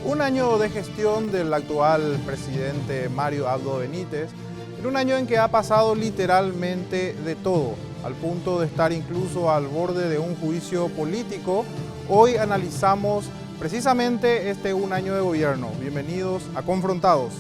Un año de gestión del actual presidente Mario Abdo Benítez, en un año en que ha pasado literalmente de todo, al punto de estar incluso al borde de un juicio político. Hoy analizamos precisamente este un año de gobierno. Bienvenidos a Confrontados.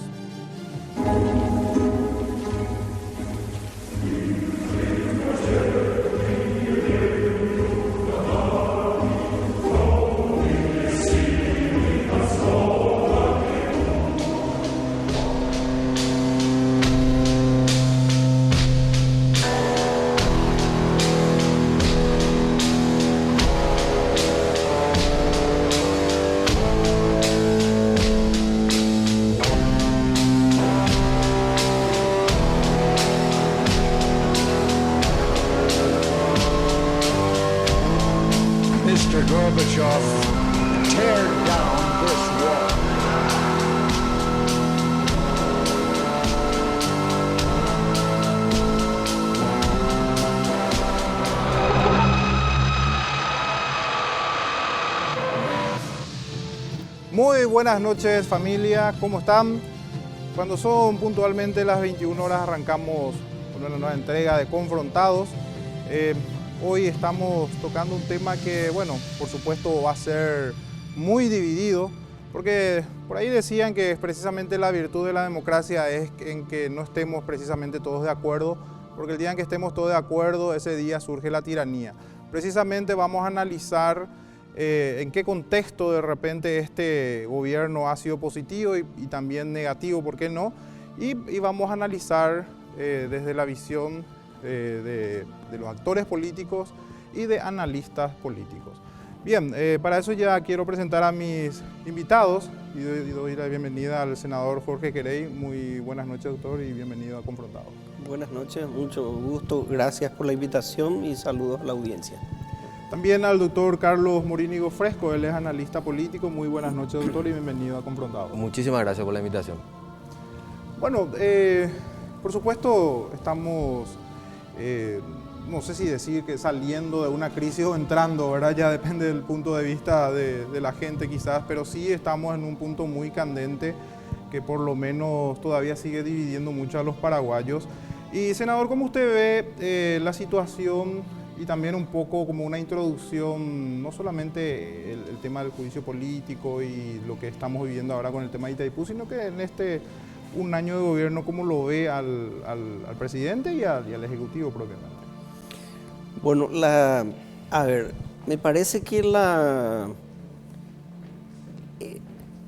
Mr. Gorbachev, tear down this wall. Muy buenas noches, familia, ¿cómo están? Cuando son puntualmente las 21 horas arrancamos con una nueva entrega de Confrontados. Hoy estamos tocando un tema que, bueno, por supuesto va a ser muy dividido, porque por ahí decían que precisamente la virtud de la democracia es en que no estemos precisamente todos de acuerdo, porque el día en que estemos todos de acuerdo, ese día surge la tiranía. Precisamente vamos a analizar en qué contexto de repente este gobierno ha sido positivo y también negativo, ¿por qué no? Y vamos a analizar desde la visión de los actores políticos y de analistas políticos. Bien, para eso ya quiero presentar a mis invitados y doy la bienvenida al senador Jorge Querey. Muy buenas noches, doctor, y bienvenido a Confrontados. Buenas noches, mucho gusto, gracias por la invitación y saludos a la audiencia. También al doctor Carlos Morínigo Fresco, él es analista político. Muy buenas noches, doctor, y bienvenido a Confrontados. Muchísimas gracias por la invitación. Bueno, por supuesto estamos, no sé si decir que saliendo de una crisis o entrando, ¿verdad? Ya depende del punto de vista de la gente quizás, pero sí estamos en un punto muy candente que por lo menos todavía sigue dividiendo mucho a los paraguayos. Y senador, ¿cómo usted ve la situación? Y también un poco como una introducción, no solamente el tema del juicio político y lo que estamos viviendo ahora con el tema de Itaipú, sino que en este un año de gobierno, ¿cómo lo ve al presidente y al Ejecutivo propiamente? Bueno, me parece que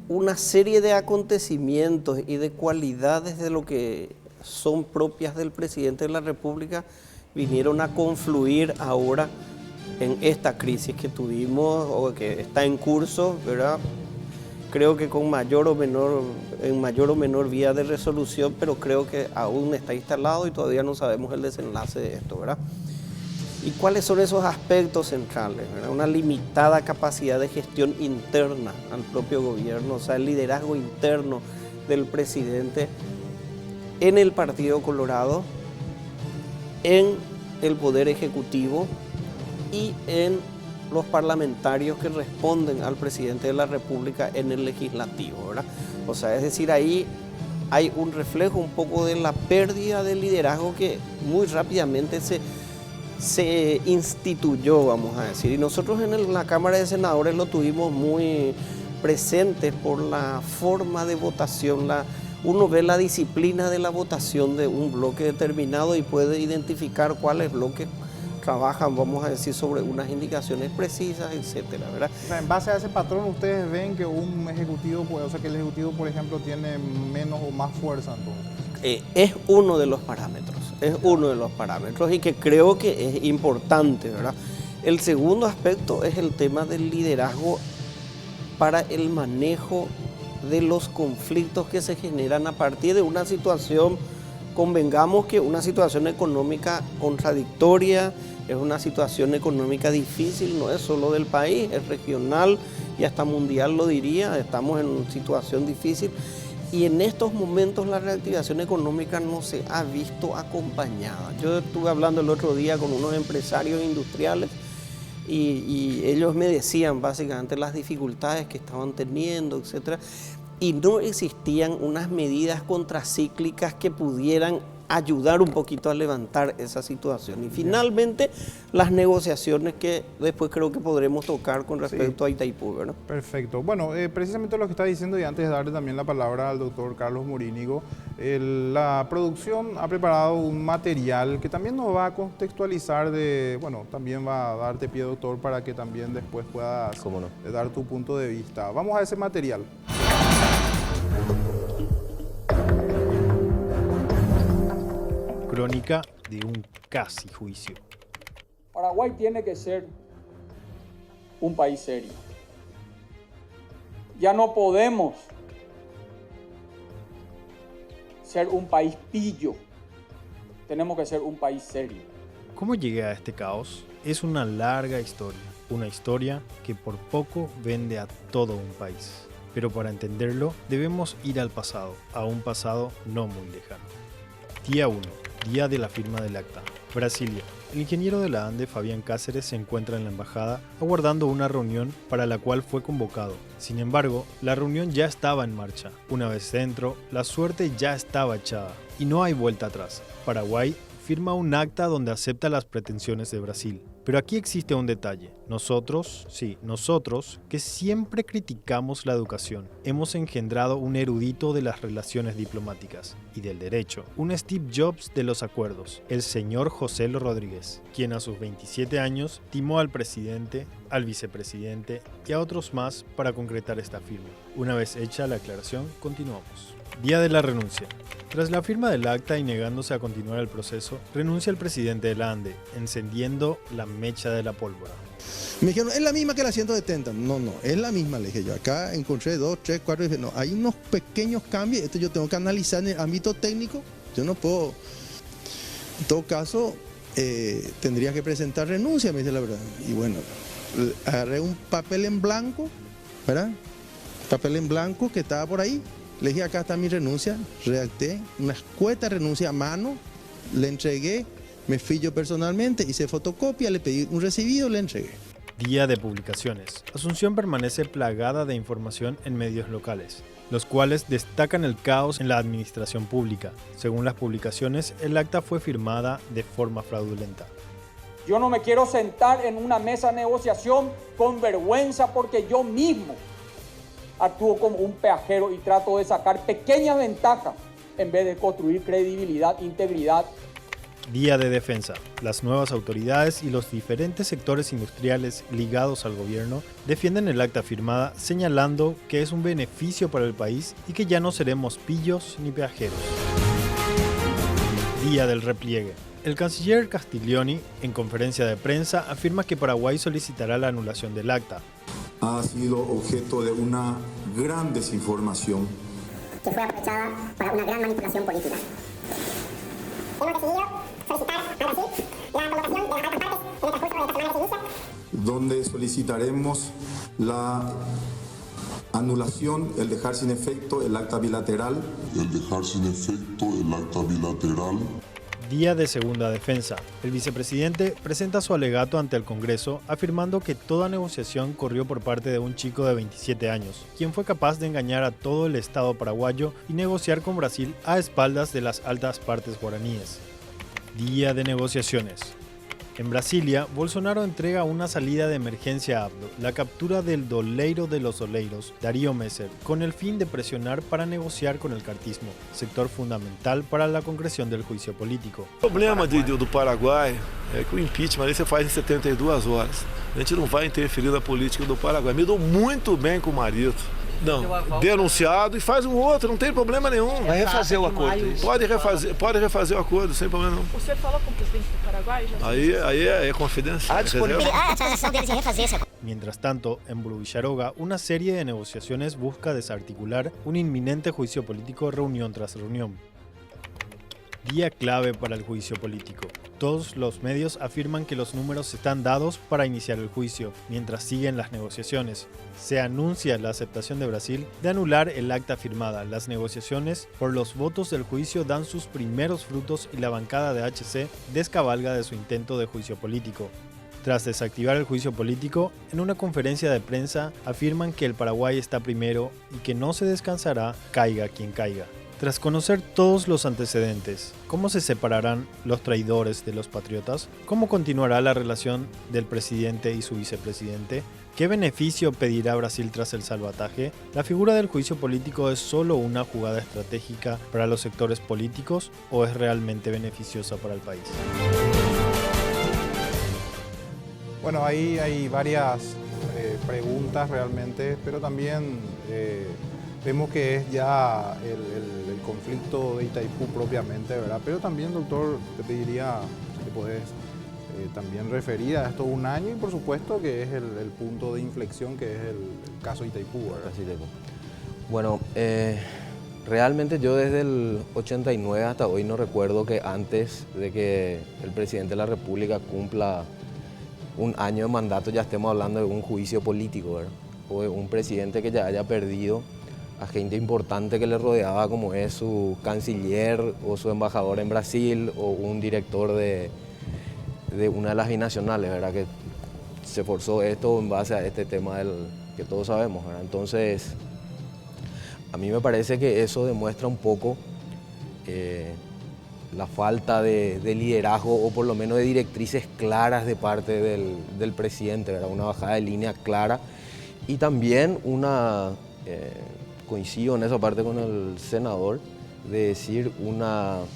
una serie de acontecimientos y de cualidades de lo que son propias del presidente de la República vinieron a confluir ahora en esta crisis que tuvimos o que está en curso, ¿verdad? Creo que en mayor o menor vía de resolución, pero creo que aún está instalado y todavía no sabemos el desenlace de esto, ¿verdad? ¿Y cuáles son esos aspectos centrales, ¿verdad? Una limitada capacidad de gestión interna al propio gobierno, o sea, el liderazgo interno del presidente en el Partido Colorado, en el Poder Ejecutivo y en los parlamentarios que responden al presidente de la República en el Legislativo, ¿verdad? O sea, es decir, ahí hay un reflejo un poco de la pérdida de liderazgo que muy rápidamente se instituyó, vamos a decir. Y nosotros en la Cámara de Senadores lo tuvimos muy presente por la forma de votación. Uno ve la disciplina de la votación de un bloque determinado y puede identificar cuáles bloques trabajan, vamos a decir, sobre unas indicaciones precisas, etcétera, ¿verdad? O sea, en base a ese patrón, ¿ustedes ven que un ejecutivo, o sea, que el ejecutivo, por ejemplo, tiene menos o más fuerza entonces? Es uno de los parámetros, y que creo que es importante, ¿verdad? El segundo aspecto es el tema del liderazgo para el manejo de los conflictos que se generan a partir de una situación, convengamos que una situación económica contradictoria, es una situación económica difícil, no es solo del país, es regional y hasta mundial lo diría, estamos en una situación difícil y en estos momentos la reactivación económica no se ha visto acompañada. Yo estuve hablando el otro día con unos empresarios industriales y ellos me decían básicamente las dificultades que estaban teniendo, etcétera, y no existían unas medidas contracíclicas que pudieran ayudar un poquito a levantar esa situación. Y finalmente, las negociaciones que después creo que podremos tocar con respecto a Itaipú, ¿verdad? Perfecto. Bueno, precisamente lo que está diciendo, y antes de darle también la palabra al doctor Carlos Morínigo, la producción ha preparado un material que también nos va a contextualizar también va a darte pie, doctor, para que también después puedas dar tu punto de vista. Vamos a ese material. Crónica de un casi juicio. Paraguay tiene que ser un país serio. Ya no podemos ser un país pillo. Tenemos que ser un país serio. ¿Cómo llegué a este caos? Es una larga historia. Una historia que por poco vende a todo un país. Pero para entenderlo, debemos ir al pasado, a un pasado no muy lejano. Día 1. Día de la firma del acta. Brasilia. El ingeniero de la ANDE, Fabián Cáceres, se encuentra en la embajada aguardando una reunión para la cual fue convocado. Sin embargo, la reunión ya estaba en marcha. Una vez dentro, la suerte ya estaba echada y no hay vuelta atrás. Paraguay firma un acta donde acepta las pretensiones de Brasil. Pero aquí existe un detalle. Nosotros, que siempre criticamos la educación, hemos engendrado un erudito de las relaciones diplomáticas y del derecho, un Steve Jobs de los acuerdos, el señor José Lo Rodríguez, quien a sus 27 años timó al presidente, al vicepresidente y a otros más para concretar esta firma. Una vez hecha la aclaración, continuamos. Día de la renuncia. Tras la firma del acta y negándose a continuar el proceso, renuncia el presidente de la ANDE, encendiendo la mecha de la pólvora. Me dijeron, es la misma que la 170. No, es la misma, le dije yo. Acá encontré 2, 3, 4, y dije, no, hay unos pequeños cambios, esto yo tengo que analizar en el ámbito técnico, yo no puedo. En todo caso, tendría que presentar renuncia, me dice la verdad. Y bueno, agarré un papel en blanco, ¿verdad? Papel en blanco que estaba por ahí. Le dije, acá está mi renuncia, redacté una escueta renuncia a mano, le entregué, me fui yo personalmente, hice fotocopia, le pedí un recibido, le entregué. Día de publicaciones. Asunción permanece plagada de información en medios locales, los cuales destacan el caos en la administración pública. Según las publicaciones, el acta fue firmada de forma fraudulenta. Yo no me quiero sentar en una mesa de negociación con vergüenza porque yo mismo actúo como un peajero y trato de sacar pequeñas ventajas en vez de construir credibilidad, integridad. Día de defensa. Las nuevas autoridades y los diferentes sectores industriales ligados al gobierno defienden el acta firmada, señalando que es un beneficio para el país y que ya no seremos pillos ni peajeros. Día del repliegue. El canciller Castiglioni, en conferencia de prensa, afirma que Paraguay solicitará la anulación del acta. Ha sido objeto de una gran desinformación que fue aprovechada para una gran manipulación política. Hemos decidido solicitar a Brasil la colocación de las altas partes en el transcurso de esta semana que se inicia, donde solicitaremos la anulación, el dejar sin efecto el acta bilateral. Día de segunda defensa. El vicepresidente presenta su alegato ante el Congreso afirmando que toda negociación corrió por parte de un chico de 27 años, quien fue capaz de engañar a todo el Estado paraguayo y negociar con Brasil a espaldas de las altas partes guaraníes. Día de negociaciones. En Brasilia, Bolsonaro entrega una salida de emergencia a Abdo, la captura del doleiro de los doleiros, Darío Messer, con el fin de presionar para negociar con el cartismo, sector fundamental para la concreción del juicio político. O problema do Paraguai é que o impeachment ali você faz em 72 horas. A gente não vai interferir na política do Paraguai. Me dou muito bem com o marido. Não, denunciado e faz um outro, não tem problema nenhum. Vai refazer o acordo. Pode refazer o acordo, sem problema nenhum. O senhor falou com o presidente do Paraguai? Aí é confidência. a disposição deles em refazer esse acordo. Mientras tanto, en Bruillaroga, una serie de negociaciones busca desarticular un inminente juicio político reunión tras reunión. Día clave para el juicio político. Todos los medios afirman que los números están dados para iniciar el juicio, mientras siguen las negociaciones. Se anuncia la aceptación de Brasil de anular el acta firmada. Las negociaciones por los votos del juicio dan sus primeros frutos y la bancada de HC descabalga de su intento de juicio político. Tras desactivar el juicio político, en una conferencia de prensa afirman que el Paraguay está primero y que no se descansará, caiga quien caiga. Tras conocer todos los antecedentes, ¿cómo se separarán los traidores de los patriotas? ¿Cómo continuará la relación del presidente y su vicepresidente? ¿Qué beneficio pedirá Brasil tras el salvataje? ¿La figura del juicio político es solo una jugada estratégica para los sectores políticos o es realmente beneficiosa para el país? Bueno, ahí hay varias preguntas realmente, pero también vemos que es ya el conflicto de Itaipú propiamente, ¿verdad? Pero también, doctor, te pediría si te podés también referir a esto un año y por supuesto que es el punto de inflexión que es el caso Itaipú, ¿verdad? Bueno, realmente yo desde el 89 hasta hoy no recuerdo que antes de que el presidente de la República cumpla un año de mandato ya estemos hablando de un juicio político, ¿verdad? O de un presidente que ya haya perdido a gente importante que le rodeaba, como es su canciller o su embajador en Brasil o un director de una de las binacionales, ¿verdad? Que se forzó esto en base a este tema que todos sabemos, ¿verdad? Entonces, a mí me parece que eso demuestra un poco la falta de liderazgo o por lo menos de directrices claras de parte del presidente, ¿verdad? Una bajada de línea clara y también coincido en esa parte con el senador, de decir una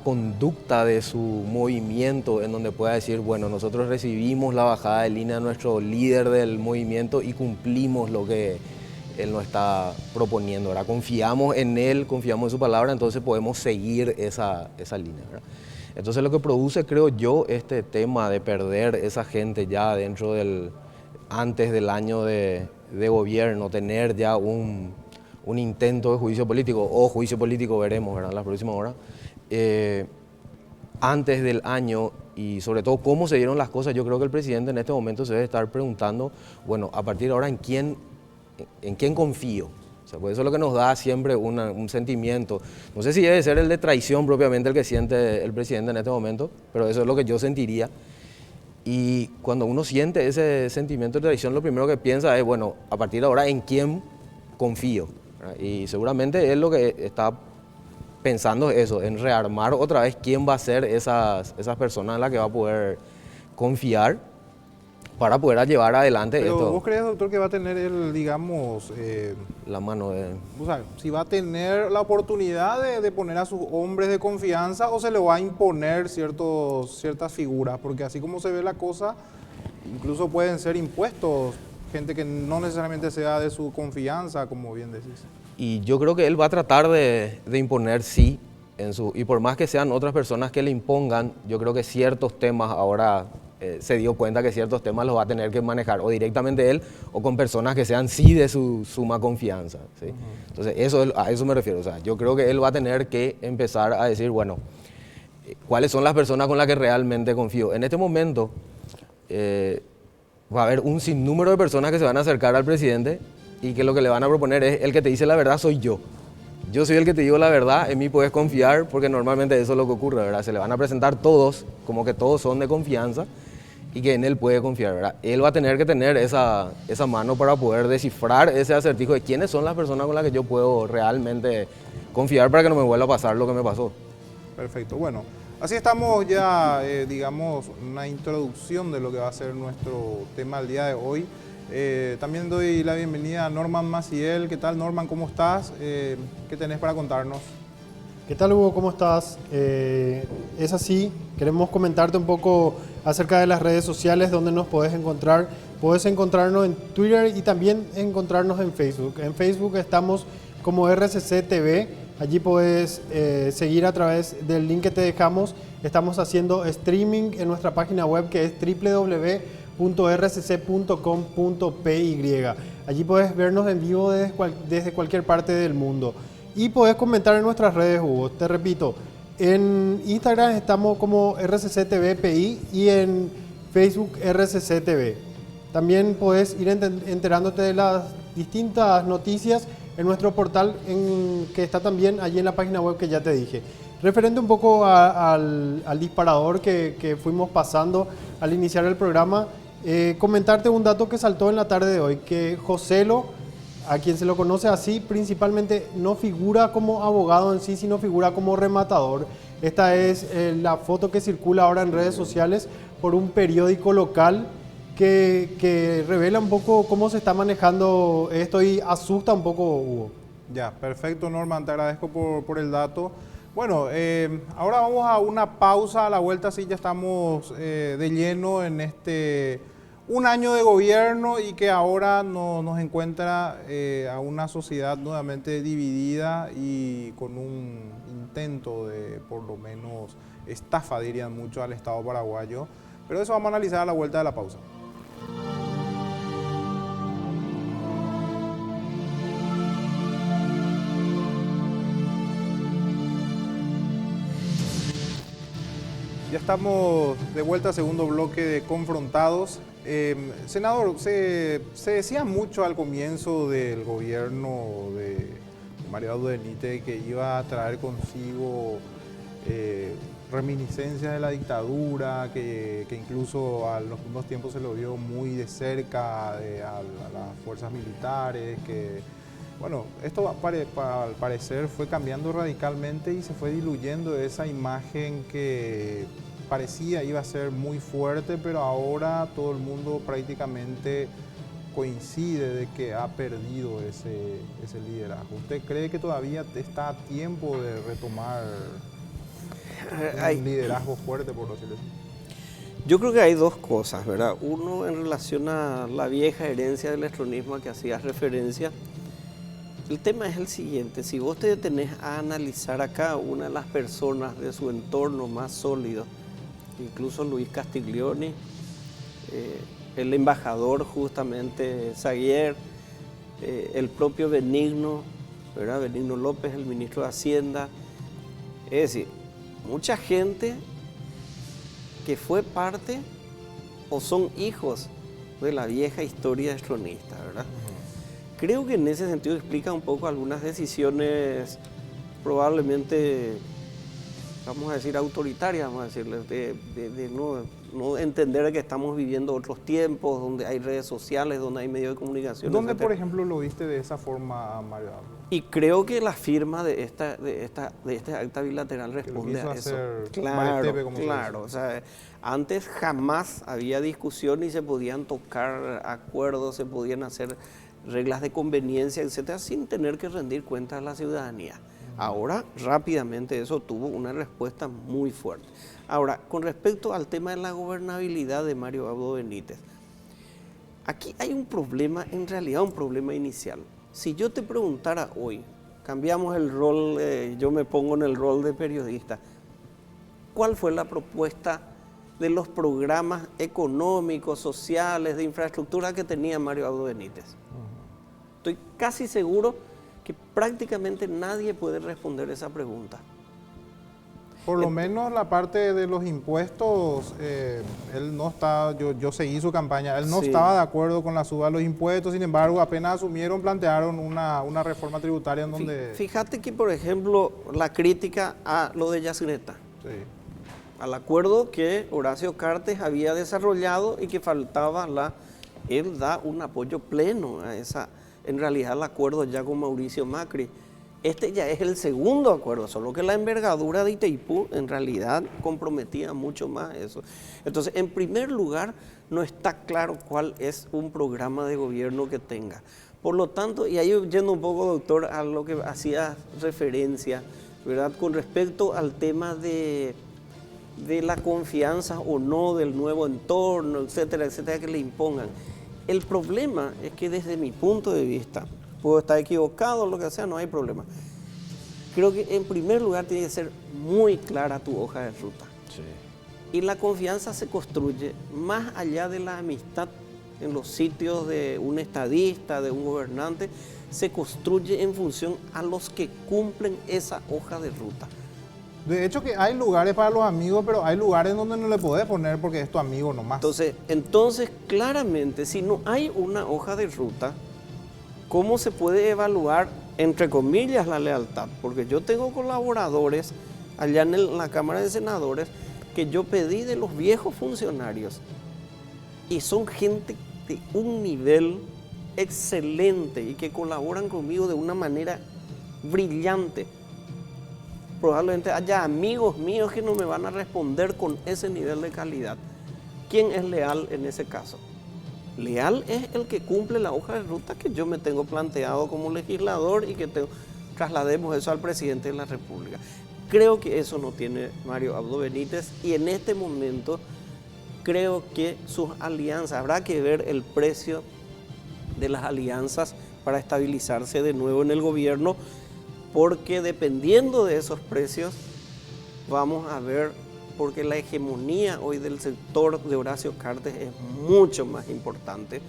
conducta de su movimiento en donde pueda decir, bueno, nosotros recibimos la bajada de línea de nuestro líder del movimiento y cumplimos lo que él nos está proponiendo, ¿verdad? Confiamos en él, confiamos en su palabra, entonces podemos seguir esa línea, ¿verdad? Entonces lo que produce, creo yo, este tema de perder esa gente ya antes del año de gobierno, tener ya un intento de juicio político, o juicio político veremos, ¿verdad? En las próximas horas, antes del año y sobre todo cómo se dieron las cosas, yo creo que el presidente en este momento se debe estar preguntando, bueno, a partir de ahora, ¿en quién confío? O sea, pues eso es lo que nos da siempre un sentimiento. No sé si debe ser el de traición propiamente el que siente el presidente en este momento, pero eso es lo que yo sentiría. Y cuando uno siente ese sentimiento de traición, lo primero que piensa es, bueno, a partir de ahora, ¿en quién confío? ¿Verdad? Y seguramente él lo que está pensando es eso, en rearmar otra vez quién va a ser esas personas en las que va a poder confiar para poder llevar adelante Pero esto. ¿vos crees, doctor, que va a tener él, digamos, la mano de... O sea, si va a tener la oportunidad de poner a sus hombres de confianza o se le va a imponer ciertas figuras? Porque así como se ve la cosa, incluso pueden ser impuestos gente que no necesariamente sea de su confianza, como bien decís. Y yo creo que él va a tratar de imponer, sí, y por más que sean otras personas que le impongan, yo creo que ciertos temas ahora se dio cuenta que ciertos temas los va a tener que manejar o directamente él o con personas que sean sí de su suma confianza, ¿sí? Entonces a eso me refiero, o sea, yo creo que él va a tener que empezar a decir, bueno, ¿cuáles son las personas con las que realmente confío? En este momento va a haber un sinnúmero de personas que se van a acercar al presidente y que lo que le van a proponer es, el que te dice la verdad soy yo. Yo soy el que te digo la verdad, en mí puedes confiar, porque normalmente eso es lo que ocurre, ¿verdad? Se le van a presentar todos, como que todos son de confianza, y que en él puede confiar, ¿verdad? Él va a tener que tener esa mano para poder descifrar ese acertijo de quiénes son las personas con las que yo puedo realmente confiar para que no me vuelva a pasar lo que me pasó. Perfecto, bueno, así estamos ya, digamos, una introducción de lo que va a ser nuestro tema el día de hoy. También doy la bienvenida a Norman Maciel. ¿Qué tal, Norman? ¿Cómo estás? ¿Qué tenés para contarnos? ¿Qué tal, Hugo? ¿Cómo estás? Es así, queremos comentarte un poco acerca de las redes sociales donde nos podés encontrar. Podés encontrarnos en Twitter y también encontrarnos en Facebook. En Facebook estamos como RCC TV. Allí podés seguir a través del link que te dejamos. Estamos haciendo streaming en nuestra página web que es www.rcc.com.py. Allí podés vernos en vivo desde cualquier parte del mundo. Y podés comentar en nuestras redes, Hugo. Te repito, en Instagram estamos como RCC TV PI y en Facebook RCC TV. También podés ir enterándote de las distintas noticias en nuestro portal que está también allí en la página web que ya te dije, Referente un poco al disparador que fuimos pasando al iniciar el programa, comentarte un dato que saltó en la tarde de hoy, que Joselo, a quien se lo conoce así, principalmente no figura como abogado en sí, sino figura como rematador. Esta es la foto que circula ahora en redes sociales por un periódico local que revela un poco cómo se está manejando esto y asusta un poco, Hugo. Ya, perfecto, Norman, te agradezco por el dato. Bueno, ahora vamos a una pausa, a la vuelta sí ya estamos de lleno en un año de gobierno y que ahora nos encuentra a una sociedad nuevamente dividida y con un intento de, por lo menos, estafa, dirían muchos, al Estado paraguayo. Pero eso vamos a analizar a la vuelta de la pausa. Ya estamos de vuelta al segundo bloque de Confrontados. Senador, se decía mucho al comienzo del gobierno de Mario Abdo Benítez que iba a traer consigo reminiscencias de la dictadura, que incluso a los primeros tiempos se lo vio muy de cerca a las fuerzas militares, que bueno, esto al parecer fue cambiando radicalmente y se fue diluyendo esa imagen que parecía iba a ser muy fuerte, pero ahora todo el mundo prácticamente coincide de que ha perdido ese liderazgo. ¿Usted cree que todavía está a tiempo de retomar un liderazgo fuerte, por decirlo así? Yo creo que hay dos cosas, ¿verdad? Uno, en relación a la vieja herencia del estronismo a que hacías referencia. El tema es el siguiente: si vos te detenés a analizar a cada una de las personas de su entorno más sólido, incluso Luis Castiglioni, el embajador justamente Saguier, el propio Benigno, ¿verdad? Benigno López, el ministro de Hacienda, es decir, mucha gente que fue parte o son hijos de la vieja historia estronista, ¿verdad? Creo que en ese sentido explica un poco algunas decisiones probablemente, vamos a decir, autoritarias, vamos a decirles, de no entender que estamos viviendo otros tiempos, donde hay redes sociales, donde hay medios de comunicación. ¿Dónde, por ejemplo, lo viste de esa forma, Mario Abdo? Y creo que la firma de este acta bilateral responde a eso. Claro, o sea, antes jamás había discusión y se podían tocar acuerdos, se podían hacer reglas de conveniencia, etcétera, sin tener que rendir cuentas a la ciudadanía. Ahora, rápidamente, eso tuvo una respuesta muy fuerte. Ahora, con respecto al tema de la gobernabilidad de Mario Abdo Benítez, aquí hay un problema, en realidad un problema inicial. Si yo te preguntara hoy, cambiamos el rol, yo me pongo en el rol de periodista, ¿cuál fue la propuesta de los programas económicos, sociales, de infraestructura que tenía Mario Abdo Benítez? Estoy casi seguro que prácticamente nadie puede responder esa pregunta. Por lo menos la parte de los impuestos, él no está, yo seguí su campaña, él no estaba de acuerdo con la suba de los impuestos, sin embargo, apenas asumieron, plantearon una reforma tributaria en donde... Fíjate que, por ejemplo, la crítica a lo de Yacyretá, al acuerdo que Horacio Cartes había desarrollado y que faltaba él da un apoyo pleno a esa, en realidad, el acuerdo ya con Mauricio Macri. Este ya es el segundo acuerdo, solo que la envergadura de Itaipú en realidad comprometía mucho más eso. Entonces, en primer lugar, no está claro cuál es un programa de gobierno que tenga. Por lo tanto, y ahí yendo un poco, doctor, a lo que hacía referencia, ¿verdad? Con respecto al tema de la confianza o no del nuevo entorno, etcétera, etcétera, que le impongan. El problema es que desde mi punto de vista, puedo estar equivocado, lo que sea, no hay problema. Creo que en primer lugar tiene que ser muy clara tu hoja de ruta. Y la confianza se construye más allá de la amistad en los sitios de un estadista, de un gobernante, se construye en función a los que cumplen esa hoja de ruta. De hecho que hay lugares para los amigos, pero hay lugares donde no le podés poner porque es tu amigo nomás. Entonces, claramente, si no hay una hoja de ruta, ¿cómo se puede evaluar, entre comillas, la lealtad? Porque yo tengo colaboradores allá en la Cámara de Senadores que yo pedí de los viejos funcionarios. Y son gente de un nivel excelente y que colaboran conmigo de una manera brillante. Probablemente haya amigos míos que no me van a responder con ese nivel de calidad. ¿Quién es leal en ese caso? Leal es el que cumple la hoja de ruta que yo me tengo planteado como legislador y que traslademos eso al presidente de la República. Creo que eso no tiene Mario Abdo Benítez y en este momento creo que sus alianzas, habrá que ver el precio de las alianzas para estabilizarse de nuevo en el gobierno, porque dependiendo de esos precios vamos a ver, porque la hegemonía hoy del sector de Horacio Cartes es mucho más importante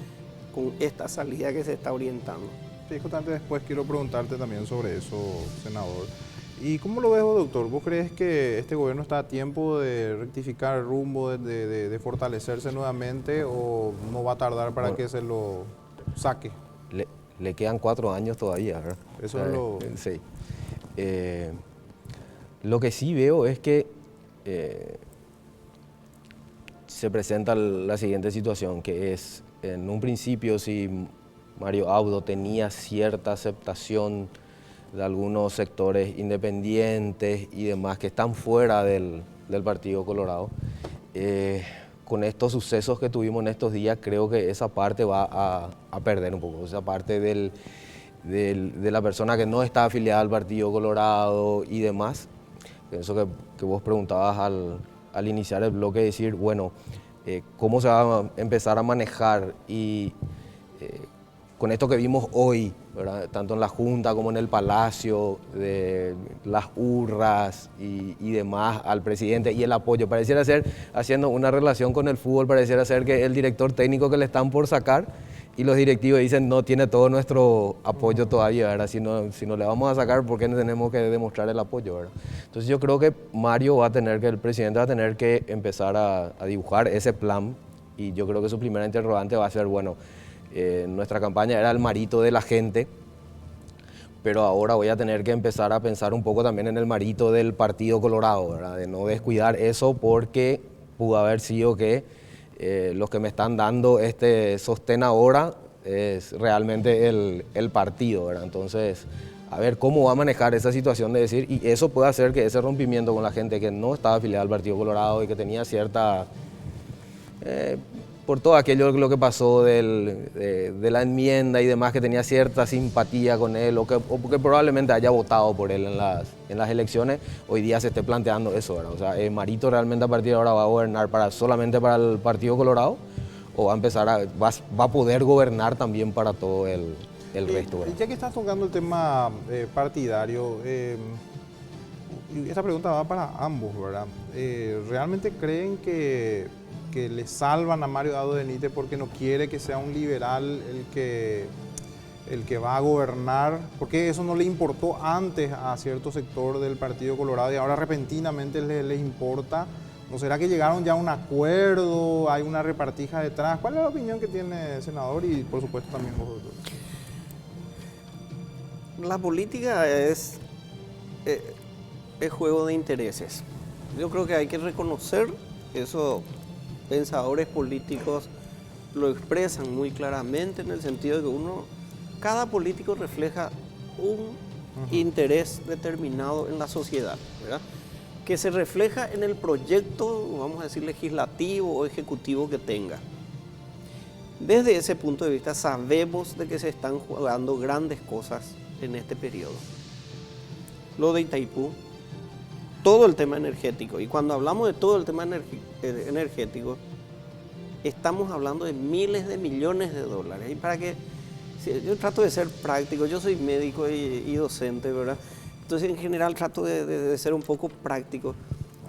con esta salida que se está orientando. Sí, justamente después quiero preguntarte también sobre eso, senador. ¿Y cómo lo ves, doctor? ¿Vos crees que este gobierno está a tiempo de rectificar el rumbo, de fortalecerse nuevamente o no va a tardar para que se lo saque? Le quedan 4 años todavía, ¿verdad? Eso es lo... Sí. Lo que sí veo es que se presenta la siguiente situación, que es, en un principio, si Mario Abdo tenía cierta aceptación de algunos sectores independientes y demás que están fuera del Partido Colorado, con estos sucesos que tuvimos en estos días, creo que esa parte va a perder un poco, esa parte de la persona que no está afiliada al Partido Colorado y demás. Eso que vos preguntabas al iniciar el bloque, decir, bueno, cómo se va a empezar a manejar y con esto que vimos hoy, ¿verdad? Tanto en la Junta como en el Palacio, de las hurras y demás al presidente y el apoyo, pareciera ser, haciendo una relación con el fútbol, pareciera ser que el director técnico que le están por sacar y los directivos dicen no tiene todo nuestro apoyo todavía, ¿verdad? Si no le vamos a sacar, ¿por qué no tenemos que demostrar el apoyo, ¿verdad? Entonces yo creo que el presidente va a tener que empezar a dibujar ese plan y yo creo que su primera interrogante va a ser, bueno, nuestra campaña era el marito de la gente, pero ahora voy a tener que empezar a pensar un poco también en el marito del Partido Colorado, ¿verdad? De no descuidar eso porque pudo haber sido que los que me están dando este sostén ahora es realmente el partido, ¿verdad? Entonces, a ver cómo va a manejar esa situación de decir, y eso puede hacer que ese rompimiento con la gente que no estaba afiliada al Partido Colorado y que tenía cierta... por todo aquello lo que pasó de la enmienda y demás, que tenía cierta simpatía con él o que probablemente haya votado por él en las elecciones, hoy día se esté planteando eso, ¿verdad? O sea, ¿Marito realmente a partir de ahora va a gobernar solamente para el Partido Colorado o va a poder gobernar también para todo el resto, ¿verdad? Ya que estás tocando el tema partidario, esta pregunta va para ambos, ¿verdad? ¿Realmente creen que le salvan a Mario Abdo Benítez porque no quiere que sea un liberal el que va a gobernar? Porque eso no le importó antes a cierto sector del Partido Colorado y ahora repentinamente les importa. ¿No será que llegaron ya a un acuerdo? ¿Hay una repartija detrás? ¿Cuál es la opinión que tiene el senador y por supuesto también vosotros? La política es juego de intereses. Yo creo que hay que reconocer eso. Pensadores políticos lo expresan muy claramente en el sentido de que cada político refleja un interés determinado en la sociedad, ¿verdad? Que se refleja en el proyecto, vamos a decir, legislativo o ejecutivo que tenga. Desde ese punto de vista sabemos de que se están jugando grandes cosas en este periodo. Lo de Itaipú, todo el tema energético, y cuando hablamos de todo el tema energético, estamos hablando de miles de millones de dólares. Y para que, yo trato de ser práctico, yo soy médico y docente, ¿verdad? Entonces en general trato de ser un poco práctico.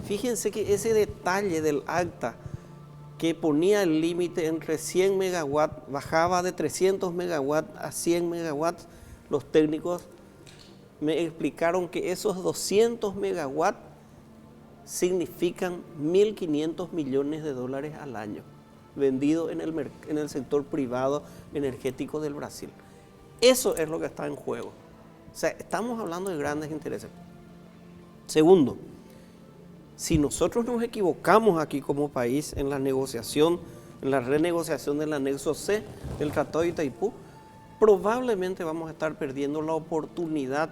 Fíjense que ese detalle del acta que ponía el límite entre 100 megawatts, bajaba de 300 megawatts a 100 megawatts, los técnicos me explicaron que esos 200 megawatts significan 1.500 millones de dólares al año, vendido en el sector privado energético del Brasil. Eso es lo que está en juego. O sea, estamos hablando de grandes intereses. Segundo, Si nosotros nos equivocamos aquí como país en la negociación, en la renegociación del anexo C del Tratado de Itaipú, probablemente vamos a estar perdiendo la oportunidad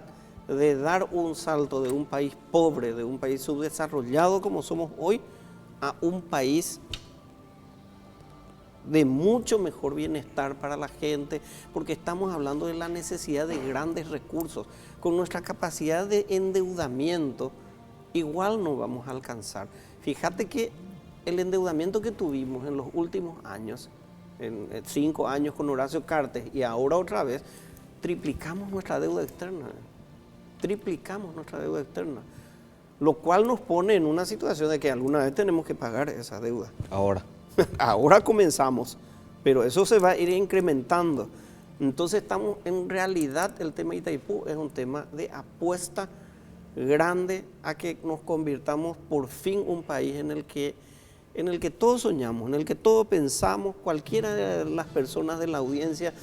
de dar un salto de un país pobre, de un país subdesarrollado como somos hoy, a un país de mucho mejor bienestar para la gente, porque estamos hablando de la necesidad de grandes recursos. Con nuestra capacidad de endeudamiento, igual no vamos a alcanzar. Fíjate que el endeudamiento que tuvimos en los últimos años, en 5 años con Horacio Cartes y ahora otra vez, triplicamos nuestra deuda externa. Triplicamos nuestra deuda externa. Lo cual nos pone en una situación de que alguna vez tenemos que pagar esa deuda. Ahora comenzamos, pero eso se va a ir incrementando. Entonces en realidad el tema de Itaipú es un tema de apuesta grande a que nos convirtamos por fin un país en el que todos soñamos, en el que todos pensamos. Cualquiera de las personas de la audiencia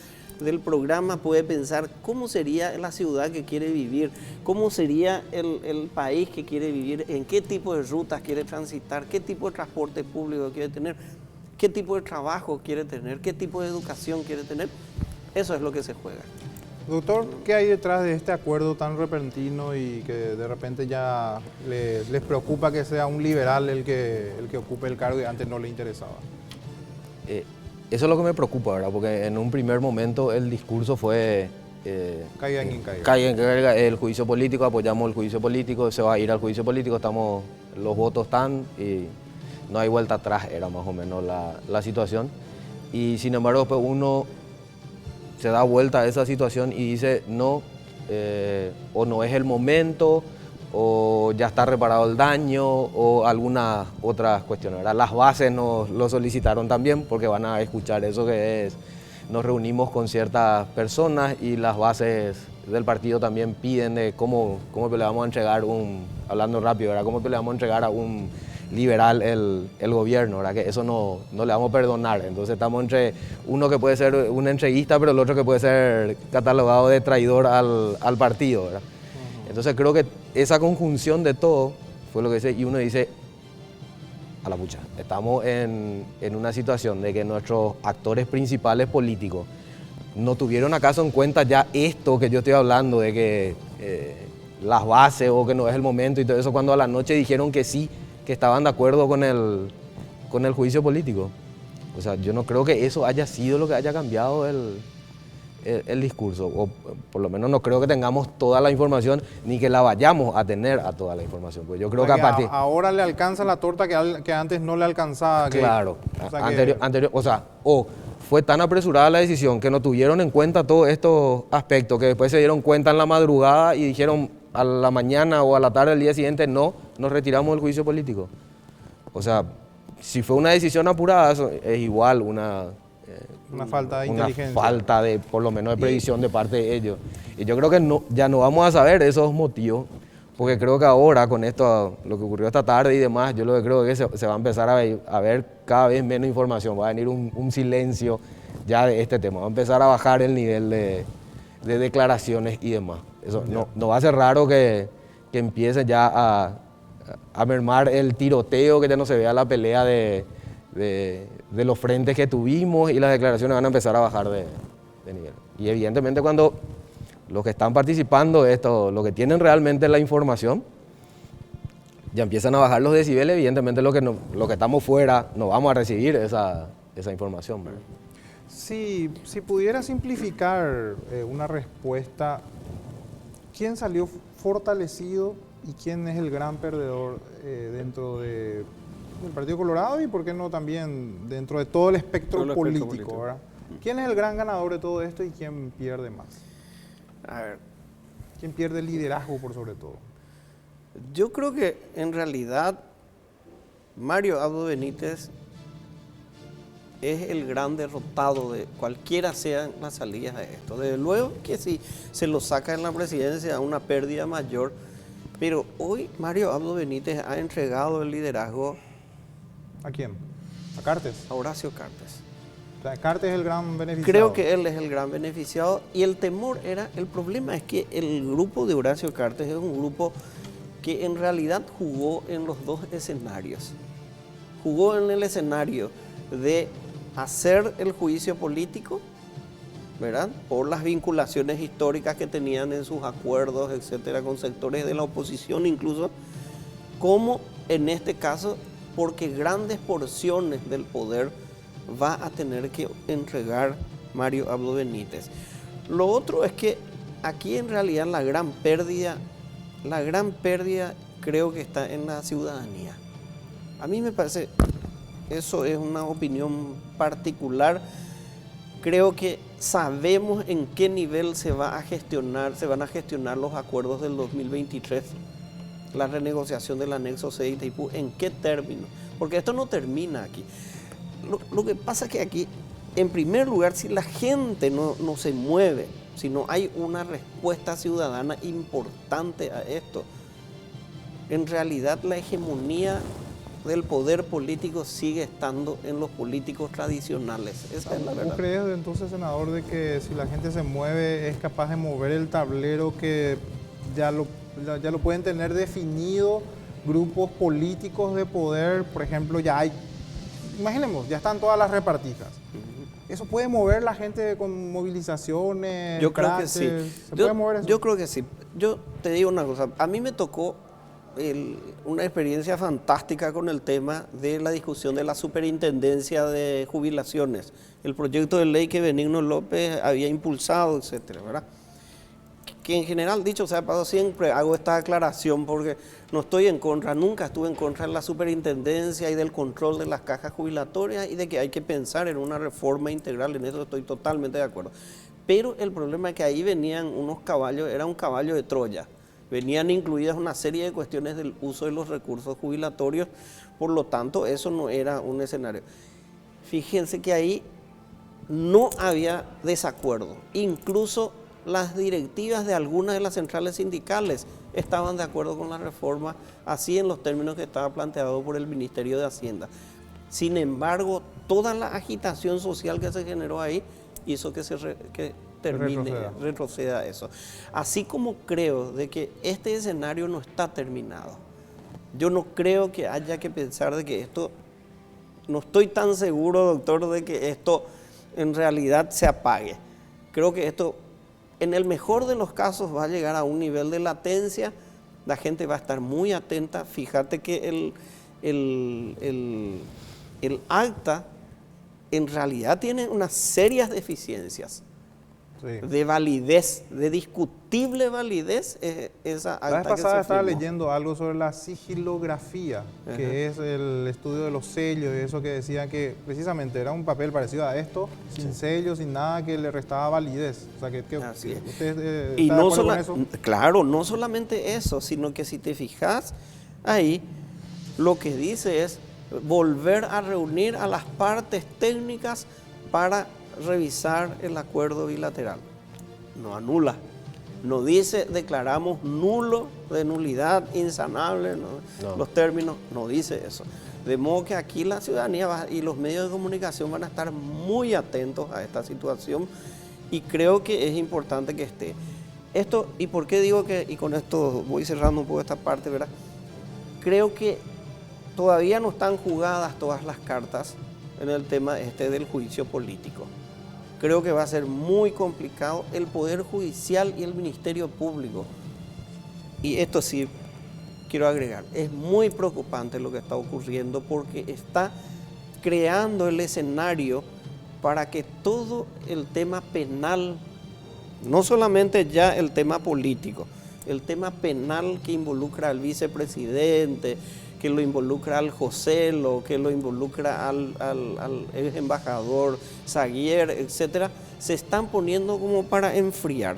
del programa puede pensar cómo sería la ciudad que quiere vivir, cómo sería el país que quiere vivir, en qué tipo de rutas quiere transitar, qué tipo de transporte público quiere tener, qué tipo de trabajo quiere tener, qué tipo de educación quiere tener. Eso es lo que se juega. Doctor, ¿qué hay detrás de este acuerdo tan repentino y que de repente ya les preocupa que sea un liberal el que ocupe el cargo y antes no le interesaba? Eso es lo que me preocupa, ¿verdad? Porque en un primer momento el discurso fue... caiga en quien caiga. Caiga en quien caiga, el juicio político, apoyamos el juicio político, se va a ir al juicio político, los votos están y no hay vuelta atrás, era más o menos la situación. Y sin embargo, pues uno se da vuelta a esa situación y dice, no, o no es el momento, o ya está reparado el daño, o algunas otras cuestiones, ¿verdad? Las bases nos lo solicitaron también, porque van a escuchar eso que es, nos reunimos con ciertas personas y las bases del partido también piden de cómo le vamos a entregar hablando rápido, ¿verdad? Cómo le vamos a entregar a un liberal el gobierno, ¿verdad? Que eso no le vamos a perdonar. Entonces estamos entre uno que puede ser un entreguista, pero el otro que puede ser catalogado de traidor al partido, ¿verdad? Entonces creo que esa conjunción de todo fue lo que dice, y uno dice, a la pucha, estamos en una situación de que nuestros actores principales políticos no tuvieron acaso en cuenta ya esto que yo estoy hablando, de que las bases o que no es el momento y todo eso, cuando a la noche dijeron que sí, que estaban de acuerdo con el juicio político. O sea, yo no creo que eso haya sido lo que haya cambiado el discurso, o por lo menos no creo que tengamos toda la información ni que la vayamos a tener a toda la información. Pues yo creo que a partir... Ahora le alcanza la torta que antes no le alcanzaba. Claro, o fue tan apresurada la decisión que no tuvieron en cuenta todos estos aspectos, que después se dieron cuenta en la madrugada y dijeron a la mañana o a la tarde del día siguiente, no, nos retiramos del juicio político. O sea, si fue una decisión apurada, eso es igual una falta de inteligencia. Una falta de, por lo menos, de previsión de parte de ellos. Y yo creo que ya no vamos a saber esos motivos, porque creo que ahora, con esto, lo que ocurrió esta tarde y demás, yo lo que creo es que se va a empezar a ver cada vez menos información, va a venir un silencio ya de este tema, va a empezar a bajar el nivel de declaraciones y demás. Eso no va a ser raro que empiece ya a mermar el tiroteo, que ya no se vea la pelea de los frentes que tuvimos, y las declaraciones van a empezar a bajar de nivel. Y evidentemente cuando los que están participando de esto, los que tienen realmente la información, ya empiezan a bajar los decibeles, evidentemente los que estamos fuera no vamos a recibir esa información, ¿verdad? Si pudiera simplificar una respuesta, ¿quién salió fortalecido y quién es el gran perdedor dentro del Partido Colorado y por qué no también dentro de todo el espectro político, ¿verdad? ¿Quién es el gran ganador de todo esto y quién pierde más? A ver, ¿quién pierde liderazgo por sobre todo? Yo creo que en realidad Mario Abdo Benítez es el gran derrotado de cualquiera sean las salidas de esto. Desde luego que si se lo saca en la presidencia, una pérdida mayor, pero hoy Mario Abdo Benítez ha entregado el liderazgo. ¿A quién? ¿A Cartes? A Horacio Cartes. O sea, Cartes es el gran beneficiado. Creo que él es el gran beneficiado, y el problema es que el grupo de Horacio Cartes es un grupo que en realidad jugó en los dos escenarios. Jugó en el escenario de hacer el juicio político, ¿verdad?, por las vinculaciones históricas que tenían en sus acuerdos, etcétera, con sectores de la oposición incluso, como en este caso, porque grandes porciones del poder va a tener que entregar Mario Abdo Benítez. Lo otro es que aquí en realidad la gran pérdida creo que está en la ciudadanía. A mí me parece, eso es una opinión particular, creo que sabemos en qué nivel se van a gestionar los acuerdos del 2023, la renegociación del anexo C de Itaipú, en qué término, porque esto no termina aquí. Lo que pasa es que aquí, en primer lugar, si la gente no se mueve, si no hay una respuesta ciudadana importante a esto, en realidad la hegemonía del poder político sigue estando en los políticos tradicionales. Esa es la verdad. ¿Tú crees entonces, senador, de que si la gente se mueve es capaz de mover el tablero, que ya lo pueden tener definido grupos políticos de poder? Por ejemplo, ya hay, imaginemos, ya están todas las repartijas. ¿Eso puede mover la gente con movilizaciones? Yo creo que sí. ¿Se puede mover eso? Yo creo que sí. Yo te digo una cosa, a mí me tocó una experiencia fantástica con el tema de la discusión de la superintendencia de jubilaciones, el proyecto de ley que Benigno López había impulsado, etcétera, ¿verdad? Que en general, dicho sea de paso, siempre hago esta aclaración porque no estoy en contra, nunca estuve en contra de la superintendencia y del control de las cajas jubilatorias y de que hay que pensar en una reforma integral, en eso estoy totalmente de acuerdo. Pero el problema es que ahí venían unos caballos, era un caballo de Troya, venían incluidas una serie de cuestiones del uso de los recursos jubilatorios, por lo tanto eso no era un escenario. Fíjense que ahí no había desacuerdo, incluso las directivas de algunas de las centrales sindicales estaban de acuerdo con la reforma, así en los términos que estaba planteado por el Ministerio de Hacienda. Sin embargo, toda la agitación social que se generó ahí hizo que retroceda eso. Así como creo de que este escenario no está terminado, yo no creo que haya que pensar de que esto, no estoy tan seguro, doctor, de que esto en realidad se apague. Creo que esto, en el mejor de los casos, va a llegar a un nivel de latencia, la gente va a estar muy atenta. Fíjate que el acta en realidad tiene unas serias deficiencias. Sí. De validez, de discutible validez, esa acta. La vez pasada estaba leyendo algo sobre la sigilografía, que es el estudio de los sellos, y eso que decía que precisamente era un papel parecido a esto, sin sellos, sin nada, que le restaba validez. O sea, así es. ¿Usted y está no de acuerdo con eso? Claro, no solamente eso, sino que si te fijas ahí, lo que dice es volver a reunir a las partes técnicas para revisar el acuerdo bilateral. No anula, no dice declaramos nulo, de nulidad, insanable, no. Los términos, no dice eso. De modo que aquí la ciudadanía y los medios de comunicación van a estar muy atentos a esta situación y creo que es importante que esté. Esto, ¿y por qué digo que, y con esto voy cerrando un poco esta parte, ¿verdad? Creo que todavía no están jugadas todas las cartas en el tema del juicio político. Creo que va a ser muy complicado el Poder Judicial y el Ministerio Público. Y esto sí quiero agregar, es muy preocupante lo que está ocurriendo porque está creando el escenario para que todo el tema penal, no solamente ya el tema político, el tema penal que involucra al vicepresidente, que lo involucra al Joselo, que lo involucra al ex embajador Saguier, etcétera, se están poniendo como para enfriar.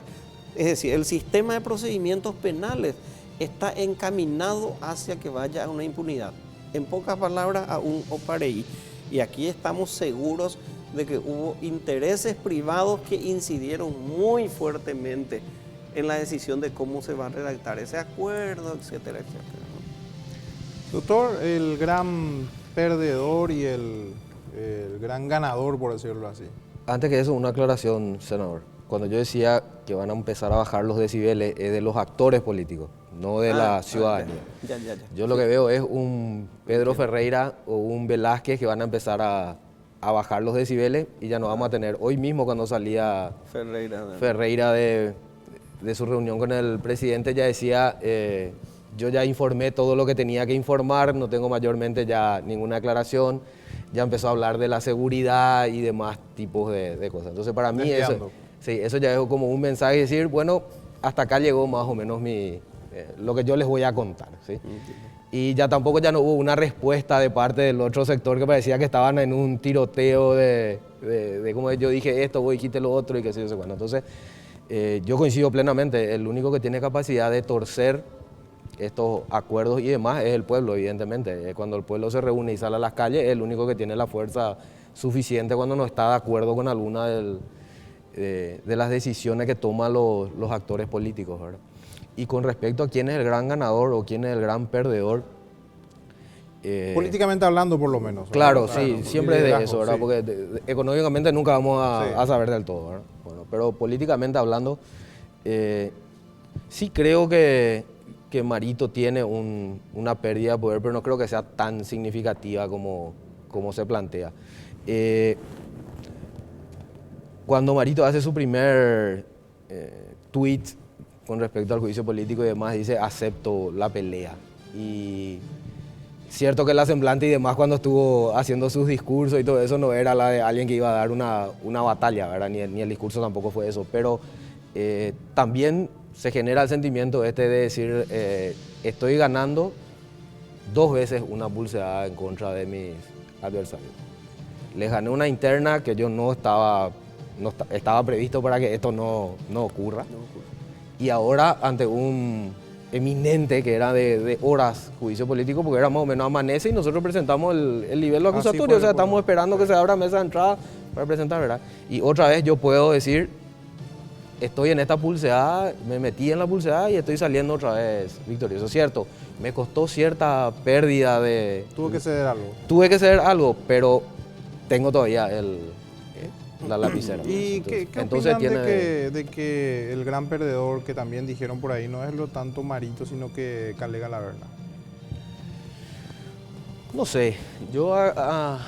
Es decir, el sistema de procedimientos penales está encaminado hacia que vaya a una impunidad. En pocas palabras, a un opareí. Y aquí estamos seguros de que hubo intereses privados que incidieron muy fuertemente en la decisión de cómo se va a redactar ese acuerdo, etcétera, etcétera. Doctor, el gran perdedor y el gran ganador, por decirlo así. Antes que eso, una aclaración, senador. Cuando yo decía que van a empezar a bajar los decibeles, es de los actores políticos, no de la ciudadanía. Ya. Yo lo que veo es un Pedro Ferreira o un Velázquez que van a empezar a bajar los decibeles y ya no vamos a tener. Hoy mismo cuando salía Ferreira de su reunión con el presidente ya decía, yo ya informé todo lo que tenía que informar, no tengo mayormente ya ninguna aclaración, ya empezó a hablar de la seguridad y demás tipos de cosas. Entonces para mí eso ya es como un mensaje, decir, bueno, hasta acá llegó más o menos lo que yo les voy a contar, ¿sí? Y ya tampoco ya no hubo una respuesta de parte del otro sector que parecía que estaban en un tiroteo de como yo dije esto, vos dijiste lo otro y qué sé yo, sé cuándo. Entonces, yo coincido plenamente, el único que tiene capacidad de torcer estos acuerdos y demás es el pueblo, evidentemente. Cuando el pueblo se reúne y sale a las calles, es el único que tiene la fuerza suficiente cuando no está de acuerdo con alguna de las decisiones que toman los actores políticos, ¿verdad? Y con respecto a quién es el gran ganador o quién es el gran perdedor. Políticamente hablando, por lo menos. Claro, sí, siempre es de eso, ¿verdad? Sí. Porque económicamente nunca vamos a saber del todo, ¿verdad? Bueno, pero políticamente hablando, sí creo que Marito tiene una pérdida de poder, pero no creo que sea tan significativa como se plantea. Cuando Marito hace su primer tweet con respecto al juicio político y demás, dice, acepto la pelea. Y cierto que la semblante y demás cuando estuvo haciendo sus discursos y todo eso no era la de alguien que iba a dar una batalla, ¿verdad? Ni el discurso tampoco fue eso, pero también se genera el sentimiento de decir, estoy ganando 2 veces una pulseada en contra de mis adversarios. Les gané una interna que yo no estaba previsto para que esto no ocurra. Y ahora ante un eminente que era de horas juicio político, porque era más o menos amanece y nosotros presentamos el nivel acusatorio, o sea, estamos esperando que se abra mesa de entrada para presentar, ¿verdad? Y otra vez yo puedo decir, estoy en esta pulseada, me metí en la pulseada y estoy saliendo otra vez victorioso. Cierto, me costó cierta pérdida de... Tuve que ceder algo. Tuve que ceder algo, pero tengo todavía la lapicera. ¿Y qué opinan de que el gran perdedor, que también dijeron por ahí, no es lo tanto Marito, sino que Calega Laverna? No sé, yo al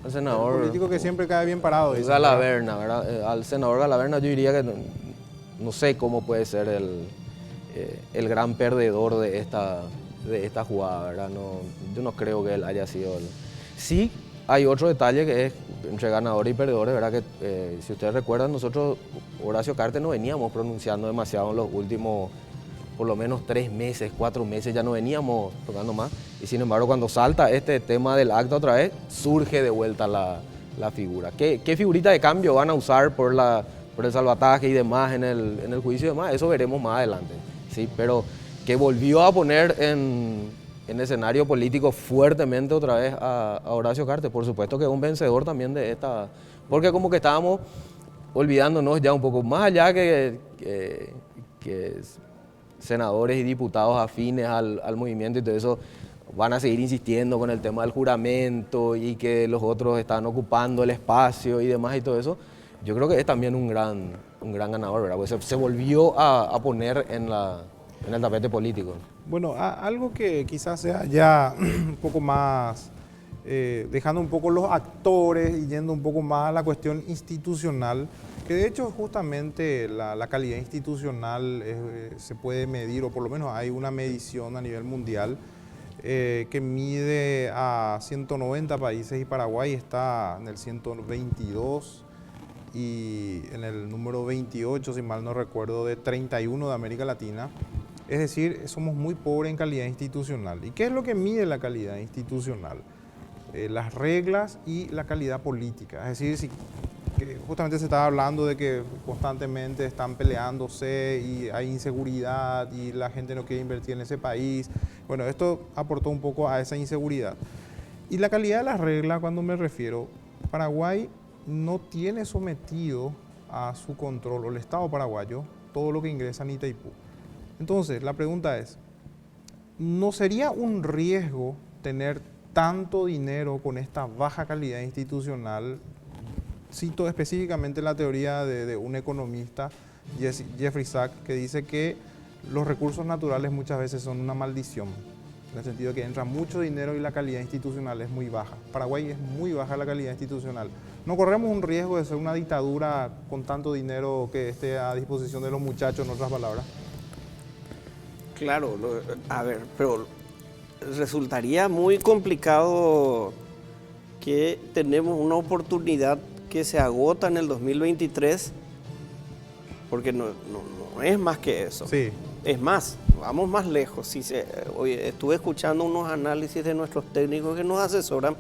senador... El político que siempre cae bien parado. Galaverna, ¿verdad? Al senador Galaverna yo diría que no sé cómo puede ser el gran perdedor de esta jugada, ¿verdad? Yo no creo que él haya sido el... Sí, hay otro detalle que es entre ganadores y perdedores, ¿verdad? Que si ustedes recuerdan, nosotros, Horacio Cartes, no veníamos pronunciando demasiado en los últimos, por lo menos 3 meses, 4 meses, ya no veníamos tocando más. Y sin embargo, cuando salta este tema del acta otra vez, surge de vuelta la figura. ¿Qué figurita de cambio van a usar por el salvataje y demás en el juicio y demás? Eso veremos más adelante, ¿sí? Pero que volvió a poner en escenario político fuertemente otra vez a Horacio Cartes. Por supuesto que es un vencedor también de esta... Porque como que estábamos olvidándonos ya un poco, más allá que senadores y diputados afines al movimiento y todo eso van a seguir insistiendo con el tema del juramento y que los otros están ocupando el espacio y demás y todo eso. Yo creo que es también un gran ganador, ¿verdad? Pues se volvió a poner en el tapete político. Bueno, algo que quizás sea ya un poco más, dejando un poco los actores y yendo un poco más a la cuestión institucional, que de hecho justamente la calidad institucional se puede medir, o por lo menos hay una medición a nivel mundial que mide a 190 países y Paraguay está en el 122 y en el número 28, si mal no recuerdo, de 31 de América Latina. Es decir, somos muy pobres en calidad institucional. ¿Y qué es lo que mide la calidad institucional? Las reglas y la calidad política. Es decir, que justamente se estaba hablando de que constantemente están peleándose y hay inseguridad y la gente no quiere invertir en ese país. Bueno, esto aportó un poco a esa inseguridad. Y la calidad de las reglas, cuando me refiero, Paraguay no tiene sometido a su control, o el Estado paraguayo, todo lo que ingresa en Itaipú. Entonces, la pregunta es, ¿no sería un riesgo tener tanto dinero con esta baja calidad institucional? Cito específicamente la teoría de un economista, Jeffrey Sachs, que dice que los recursos naturales muchas veces son una maldición, en el sentido de que entra mucho dinero y la calidad institucional es muy baja. Paraguay es muy baja la calidad institucional. No corremos un riesgo de ser una dictadura con tanto dinero que esté a disposición de los muchachos, en otras palabras. Claro, a ver, pero resultaría muy complicado que tenemos una oportunidad que se agota en el 2023, porque no es más que eso. Sí. Es más, vamos más lejos. Hoy estuve escuchando unos análisis de nuestros técnicos que nos asesoran.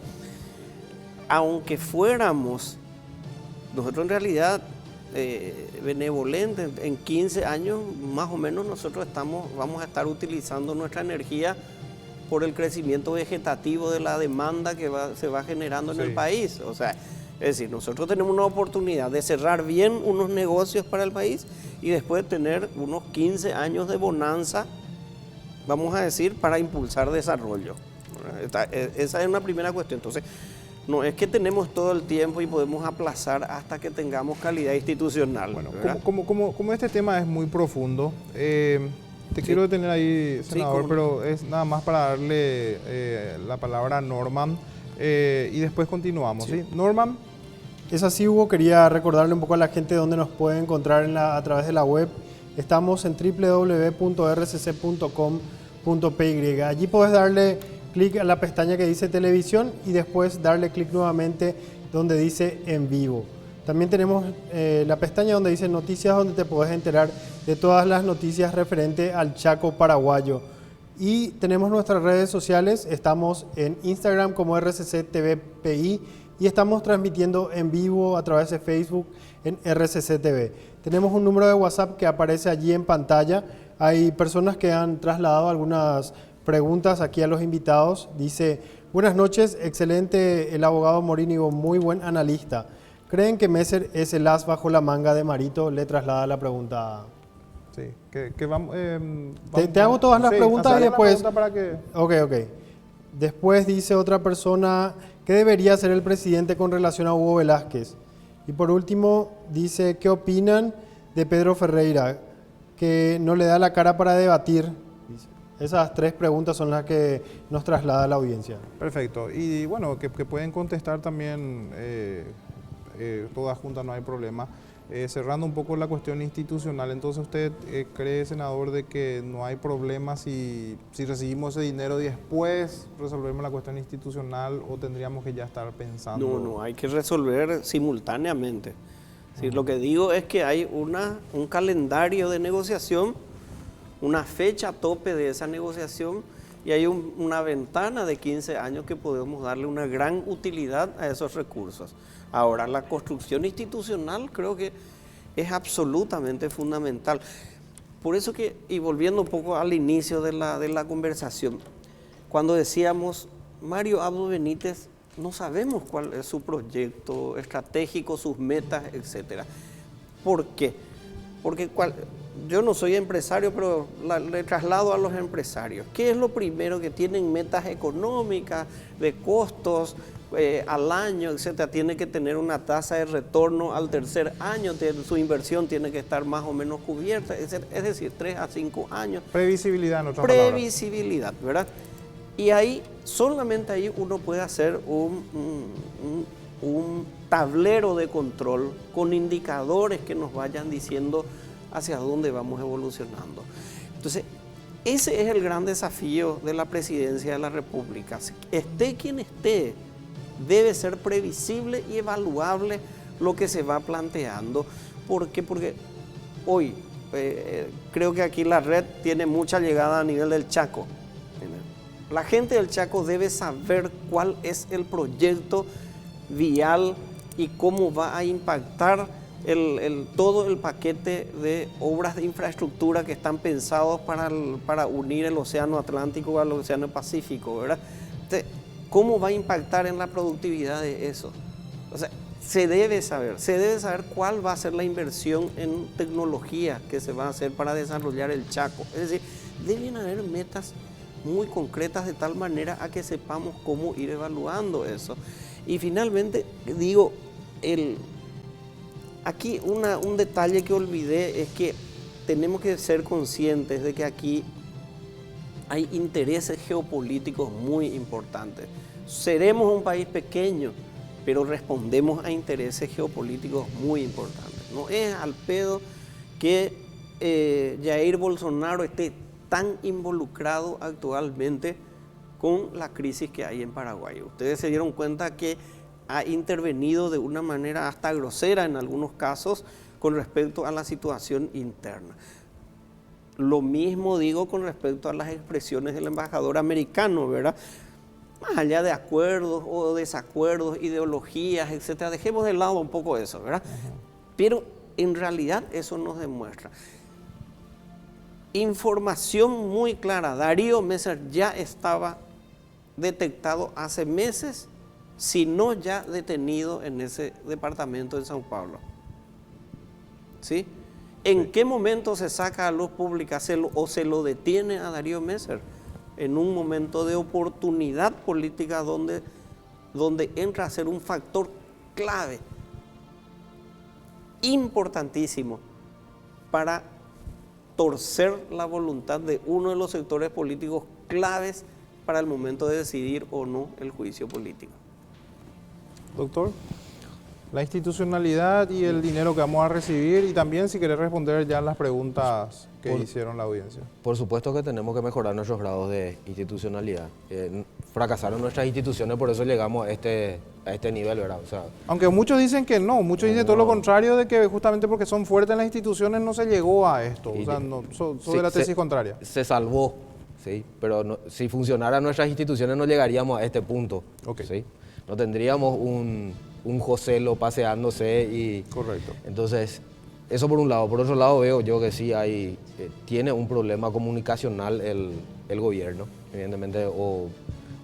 Aunque fuéramos nosotros en realidad benevolentes, en 15 años más o menos nosotros vamos a estar utilizando nuestra energía por el crecimiento vegetativo de la demanda que se va generando en el país. O sea, es decir, nosotros tenemos una oportunidad de cerrar bien unos negocios para el país y después tener unos 15 años de bonanza, vamos a decir, para impulsar desarrollo. Esa es una primera cuestión. Entonces, no es que tenemos todo el tiempo y podemos aplazar hasta que tengamos calidad institucional. Bueno, como este tema es muy profundo, te quiero detener ahí, senador, pero es nada más para darle la palabra a Norman y después continuamos. ¿Sí? Norman. Es así, Hugo. Quería recordarle un poco a la gente dónde nos puede encontrar a través de la web. Estamos en www.rcc.com.py. Allí puedes darle clic a la pestaña que dice televisión y después darle clic nuevamente donde dice en vivo. También tenemos la pestaña donde dice noticias, donde te puedes enterar de todas las noticias referentes al Chaco paraguayo. Y tenemos nuestras redes sociales. Estamos en Instagram como RCC TVPI y estamos transmitiendo en vivo a través de Facebook en RCC TV. Tenemos un número de WhatsApp que aparece allí en pantalla. Hay personas que han trasladado algunas preguntas aquí a los invitados. Dice: buenas noches, excelente el abogado Morínigo, muy buen analista. ¿Creen que Messer es el as bajo la manga de Marito? Le traslada la pregunta. Sí, que vamos, te hago todas las preguntas y después... Para que... Ok. Después dice otra persona: ¿qué debería hacer el presidente con relación a Hugo Velázquez? Y por último dice: ¿qué opinan de Pedro Ferreira, que no le da la cara para debatir? Esas tres preguntas son las que nos traslada la audiencia. Perfecto. Y bueno, que pueden contestar también todas juntas, no hay problema. Cerrando un poco la cuestión institucional, entonces usted cree, senador, de que no hay problema si recibimos ese dinero y después resolvemos la cuestión institucional, o tendríamos que ya estar pensando... No, hay que resolver simultáneamente. Sí, lo que digo es que hay un calendario de negociación, una fecha tope de esa negociación, y hay una ventana de 15 años que podemos darle una gran utilidad a esos recursos. Ahora, la construcción institucional creo que es absolutamente fundamental. Por eso que, y volviendo un poco al inicio de la conversación, cuando decíamos, Mario Abdo Benítez, no sabemos cuál es su proyecto estratégico, sus metas, etc. ¿Por qué? Porque yo no soy empresario, pero le traslado a los empresarios. ¿Qué es lo primero? Que tienen metas económicas, de costos al año, etcétera. Tiene que tener una tasa de retorno al tercer año, su inversión tiene que estar más o menos cubierta, etcétera. Es decir, 3 a 5 años. Previsibilidad, en otras palabras. Previsibilidad, ¿verdad? Y ahí, solamente ahí uno puede hacer un tablero de control con indicadores que nos vayan diciendo hacia dónde vamos evolucionando. Entonces, ese es el gran desafío de la presidencia de la República. Esté quien esté, debe ser previsible y evaluable lo que se va planteando. ¿Por qué? Porque hoy creo que aquí la red tiene mucha llegada a nivel del Chaco. La gente del Chaco debe saber cuál es el proyecto vial y cómo va a impactar todo el paquete de obras de infraestructura que están pensados para unir el Océano Atlántico al Océano Pacífico, ¿verdad? Entonces, ¿cómo va a impactar en la productividad de eso? O sea, se debe saber cuál va a ser la inversión en tecnología que se va a hacer para desarrollar el Chaco. Es decir, deben haber metas muy concretas de tal manera a que sepamos cómo ir evaluando eso. Y finalmente, digo, aquí un detalle que olvidé es que tenemos que ser conscientes de que aquí hay intereses geopolíticos muy importantes. Seremos un país pequeño, pero respondemos a intereses geopolíticos muy importantes. No es al pedo que Jair Bolsonaro esté tan involucrado actualmente con la crisis que hay en Paraguay. Ustedes se dieron cuenta que ha intervenido de una manera hasta grosera en algunos casos con respecto a la situación interna. Lo mismo digo con respecto a las expresiones del embajador americano, ¿verdad? Más allá de acuerdos o desacuerdos, ideologías, etcétera, dejemos de lado un poco eso, ¿verdad? Pero en realidad eso nos demuestra información muy clara. Darío Messer ya estaba detectado hace meses, si no ya detenido en ese departamento en São Paulo. ¿Sí? ¿En qué momento se saca a luz pública o se lo detiene a Darío Messer? En un momento de oportunidad política donde entra a ser un factor clave, importantísimo, para torcer la voluntad de uno de los sectores políticos claves para el momento de decidir o no el juicio político. Doctor, la institucionalidad y el dinero que vamos a recibir, y también si querés responder ya las preguntas que hicieron la audiencia. Por supuesto que tenemos que mejorar nuestros grados de institucionalidad. Fracasaron nuestras instituciones, por eso llegamos a este nivel, ¿verdad? O sea, aunque muchos dicen que no, muchos dicen todo lo contrario, de que justamente porque son fuertes las instituciones no se llegó a esto. O sea, no, de la tesis contraria. Se salvó, ¿sí? Pero no, si funcionaran nuestras instituciones no llegaríamos a este punto. Okay. ¿Sí? No tendríamos un Joselo paseándose y... Correcto. Entonces, eso por un lado. Por otro lado veo yo que sí tiene un problema comunicacional el gobierno, evidentemente, o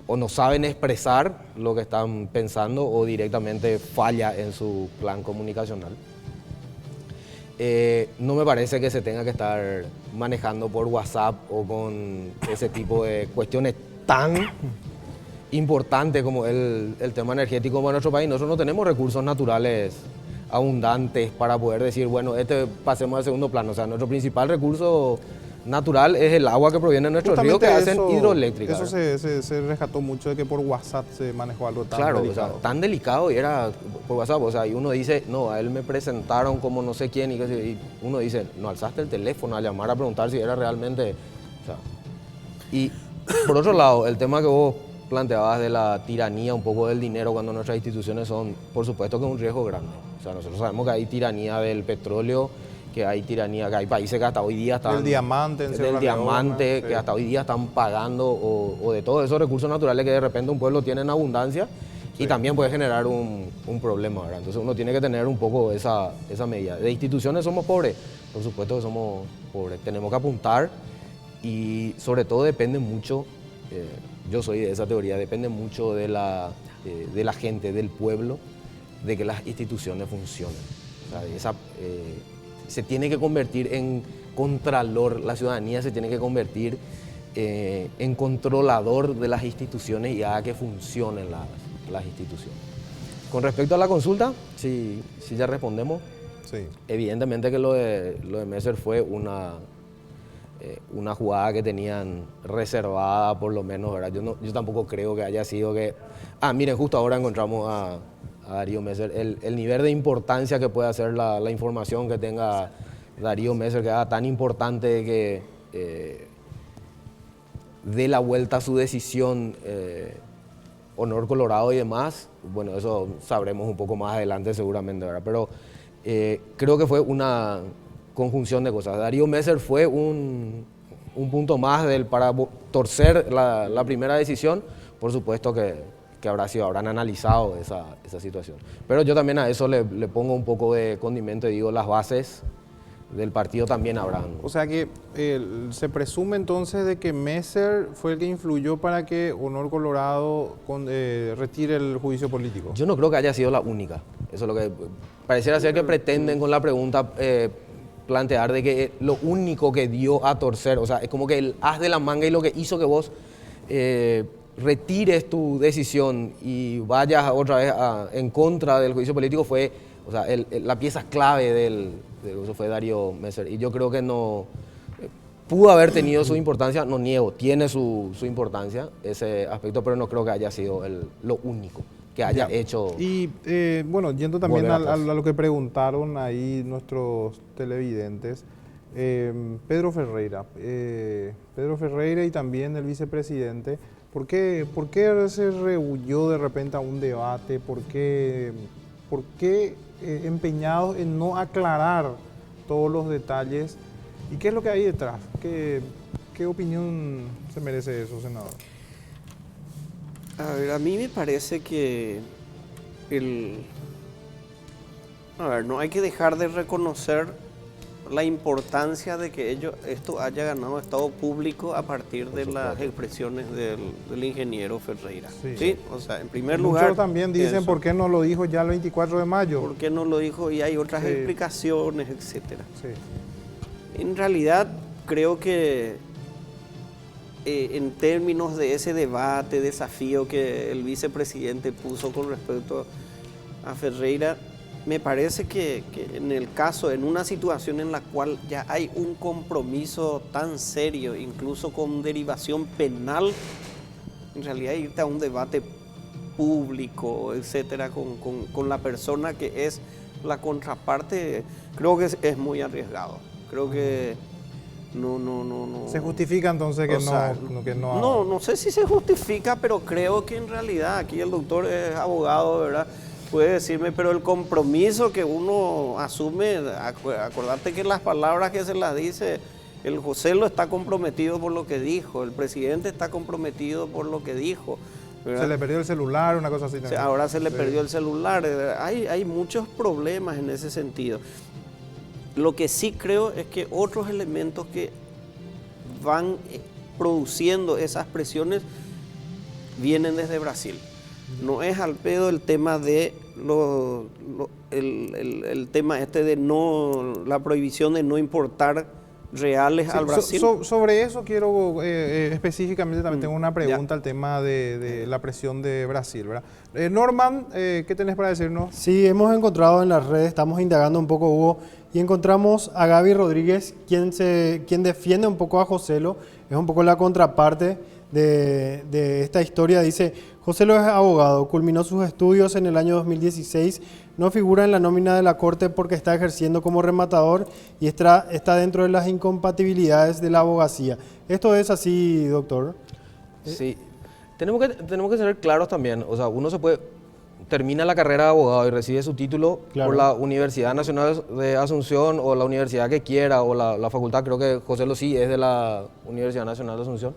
no saben expresar lo que están pensando o directamente falla en su plan comunicacional. No me parece que se tenga que estar manejando por WhatsApp o con ese tipo de cuestiones tan importantes como el tema energético para nuestro país. Nosotros no tenemos recursos naturales abundantes para poder decir, bueno, pasemos al segundo plano. O sea, nuestro principal recurso natural es el agua que proviene de nuestros ríos que hacen hidroeléctricas. Eso se rescató mucho de que por WhatsApp se manejó algo tan delicado. O sea, tan delicado y era por WhatsApp. O sea, y uno dice, no, a él me presentaron como no sé quién y uno dice, no alzaste el teléfono a llamar a preguntar si era realmente... O sea, y por otro lado, el tema que vos planteabas de la tiranía un poco del dinero cuando nuestras instituciones son, por supuesto que es un riesgo grande. O sea, nosotros sabemos que hay tiranía del petróleo, que hay tiranía, que hay países que hasta hoy día están... Del diamante, que sí, hasta hoy día están pagando, o de todos esos recursos naturales que de repente un pueblo tiene en abundancia, sí, y también puede generar un problema, ¿verdad? Entonces uno tiene que tener un poco esa medida. De instituciones somos pobres, por supuesto que somos pobres. Tenemos que apuntar y sobre todo depende mucho, yo soy de esa teoría, depende mucho de la gente, del pueblo, de que las instituciones funcionen. O sea, se tiene que convertir en contralor, la ciudadanía se tiene que convertir en controlador de las instituciones y haga que funcionen las instituciones. Con respecto a la consulta, si ya respondemos, sí, evidentemente que lo de Messer fue una jugada que tenían reservada por lo menos, ¿verdad? Yo tampoco creo que haya sido que... miren, justo ahora encontramos a Darío Messer, el nivel de importancia que puede hacer la información que tenga Darío Messer, que haga tan importante que dé la vuelta a su decisión, Honor Colorado y demás. Bueno, eso sabremos un poco más adelante seguramente, ¿verdad? Pero creo que fue una conjunción de cosas. Darío Messer fue un punto más para torcer la primera decisión. Por supuesto que habrán analizado esa situación. Pero yo también a eso le pongo un poco de condimento y digo, las bases del partido también habrán. O sea que se presume entonces de que Messer fue el que influyó para que Honor Colorado retire el juicio político. Yo no creo que haya sido la única. Eso es lo que pareciera ser que pretenden con la pregunta plantear de que lo único que dio a torcer, o sea, es como que el as de la manga y lo que hizo que vos retires tu decisión y vayas otra vez en contra del juicio político fue O sea, la pieza clave de eso fue Darío Messer. Y yo creo que no pudo haber tenido su importancia, no niego, tiene su importancia ese aspecto, pero no creo que haya sido lo único que haya hecho. Y bueno, yendo también volver a atrás. lo que preguntaron ahí nuestros televidentes, Pedro Ferreira y también el vicepresidente, ¿por qué se rehuyó de repente a un debate? ¿Por qué empeñados en no aclarar todos los detalles? ¿Y qué es lo que hay detrás? ¿Qué opinión se merece eso, senador? A ver, a mí me parece que no hay que dejar de reconocer la importancia de que esto haya ganado estado público a partir de las expresiones del ingeniero Ferreira. ¿Sí? O sea, en primer lugar... Muchos también dicen, eso. ¿por qué no lo dijo ya el 24 de mayo? ¿Por qué no lo dijo? Y hay otras Sí. explicaciones, etcétera. Sí. En realidad, creo que en términos de ese debate, desafío que el vicepresidente puso con respecto a Ferreira, me parece que en una situación en la cual ya hay un compromiso tan serio, incluso con derivación penal, en realidad irte a un debate público, etcétera, con la persona que es la contraparte, creo que es muy arriesgado. Creo que no. ¿Se justifica entonces que No sé si se justifica, pero creo que en realidad aquí el doctor es abogado, ¿verdad? Puede decirme, pero el compromiso que uno asume, acordate que las palabras que se las dice, el José lo está comprometido por lo que dijo, el presidente está comprometido por lo que dijo, ¿verdad? Se le perdió el celular, una cosa así. O sea, ahora se le perdió el celular, hay muchos problemas en ese sentido. Lo que sí creo es que otros elementos que van produciendo esas presiones vienen desde Brasil. No es al pedo el tema de el tema de la prohibición de no importar reales al Brasil. Sobre eso quiero específicamente también tengo una pregunta al tema de la presión de Brasil, ¿verdad? Norman, ¿qué tenés para decirnos? Sí, hemos encontrado en las redes, estamos indagando un poco, Hugo, y encontramos a Gaby Rodríguez, quien defiende un poco a Joselo, es un poco la contraparte de esta historia. Dice: Joselo es abogado, culminó sus estudios en el año 2016, no figura en la nómina de la Corte porque está ejerciendo como rematador y está dentro de las incompatibilidades de la abogacía. ¿Esto es así, doctor? Sí, tenemos que ser claros también. O sea, uno termina la carrera de abogado y recibe su título por la Universidad Nacional de Asunción o la universidad que quiera o la facultad. Creo que Joselo sí es de la Universidad Nacional de Asunción.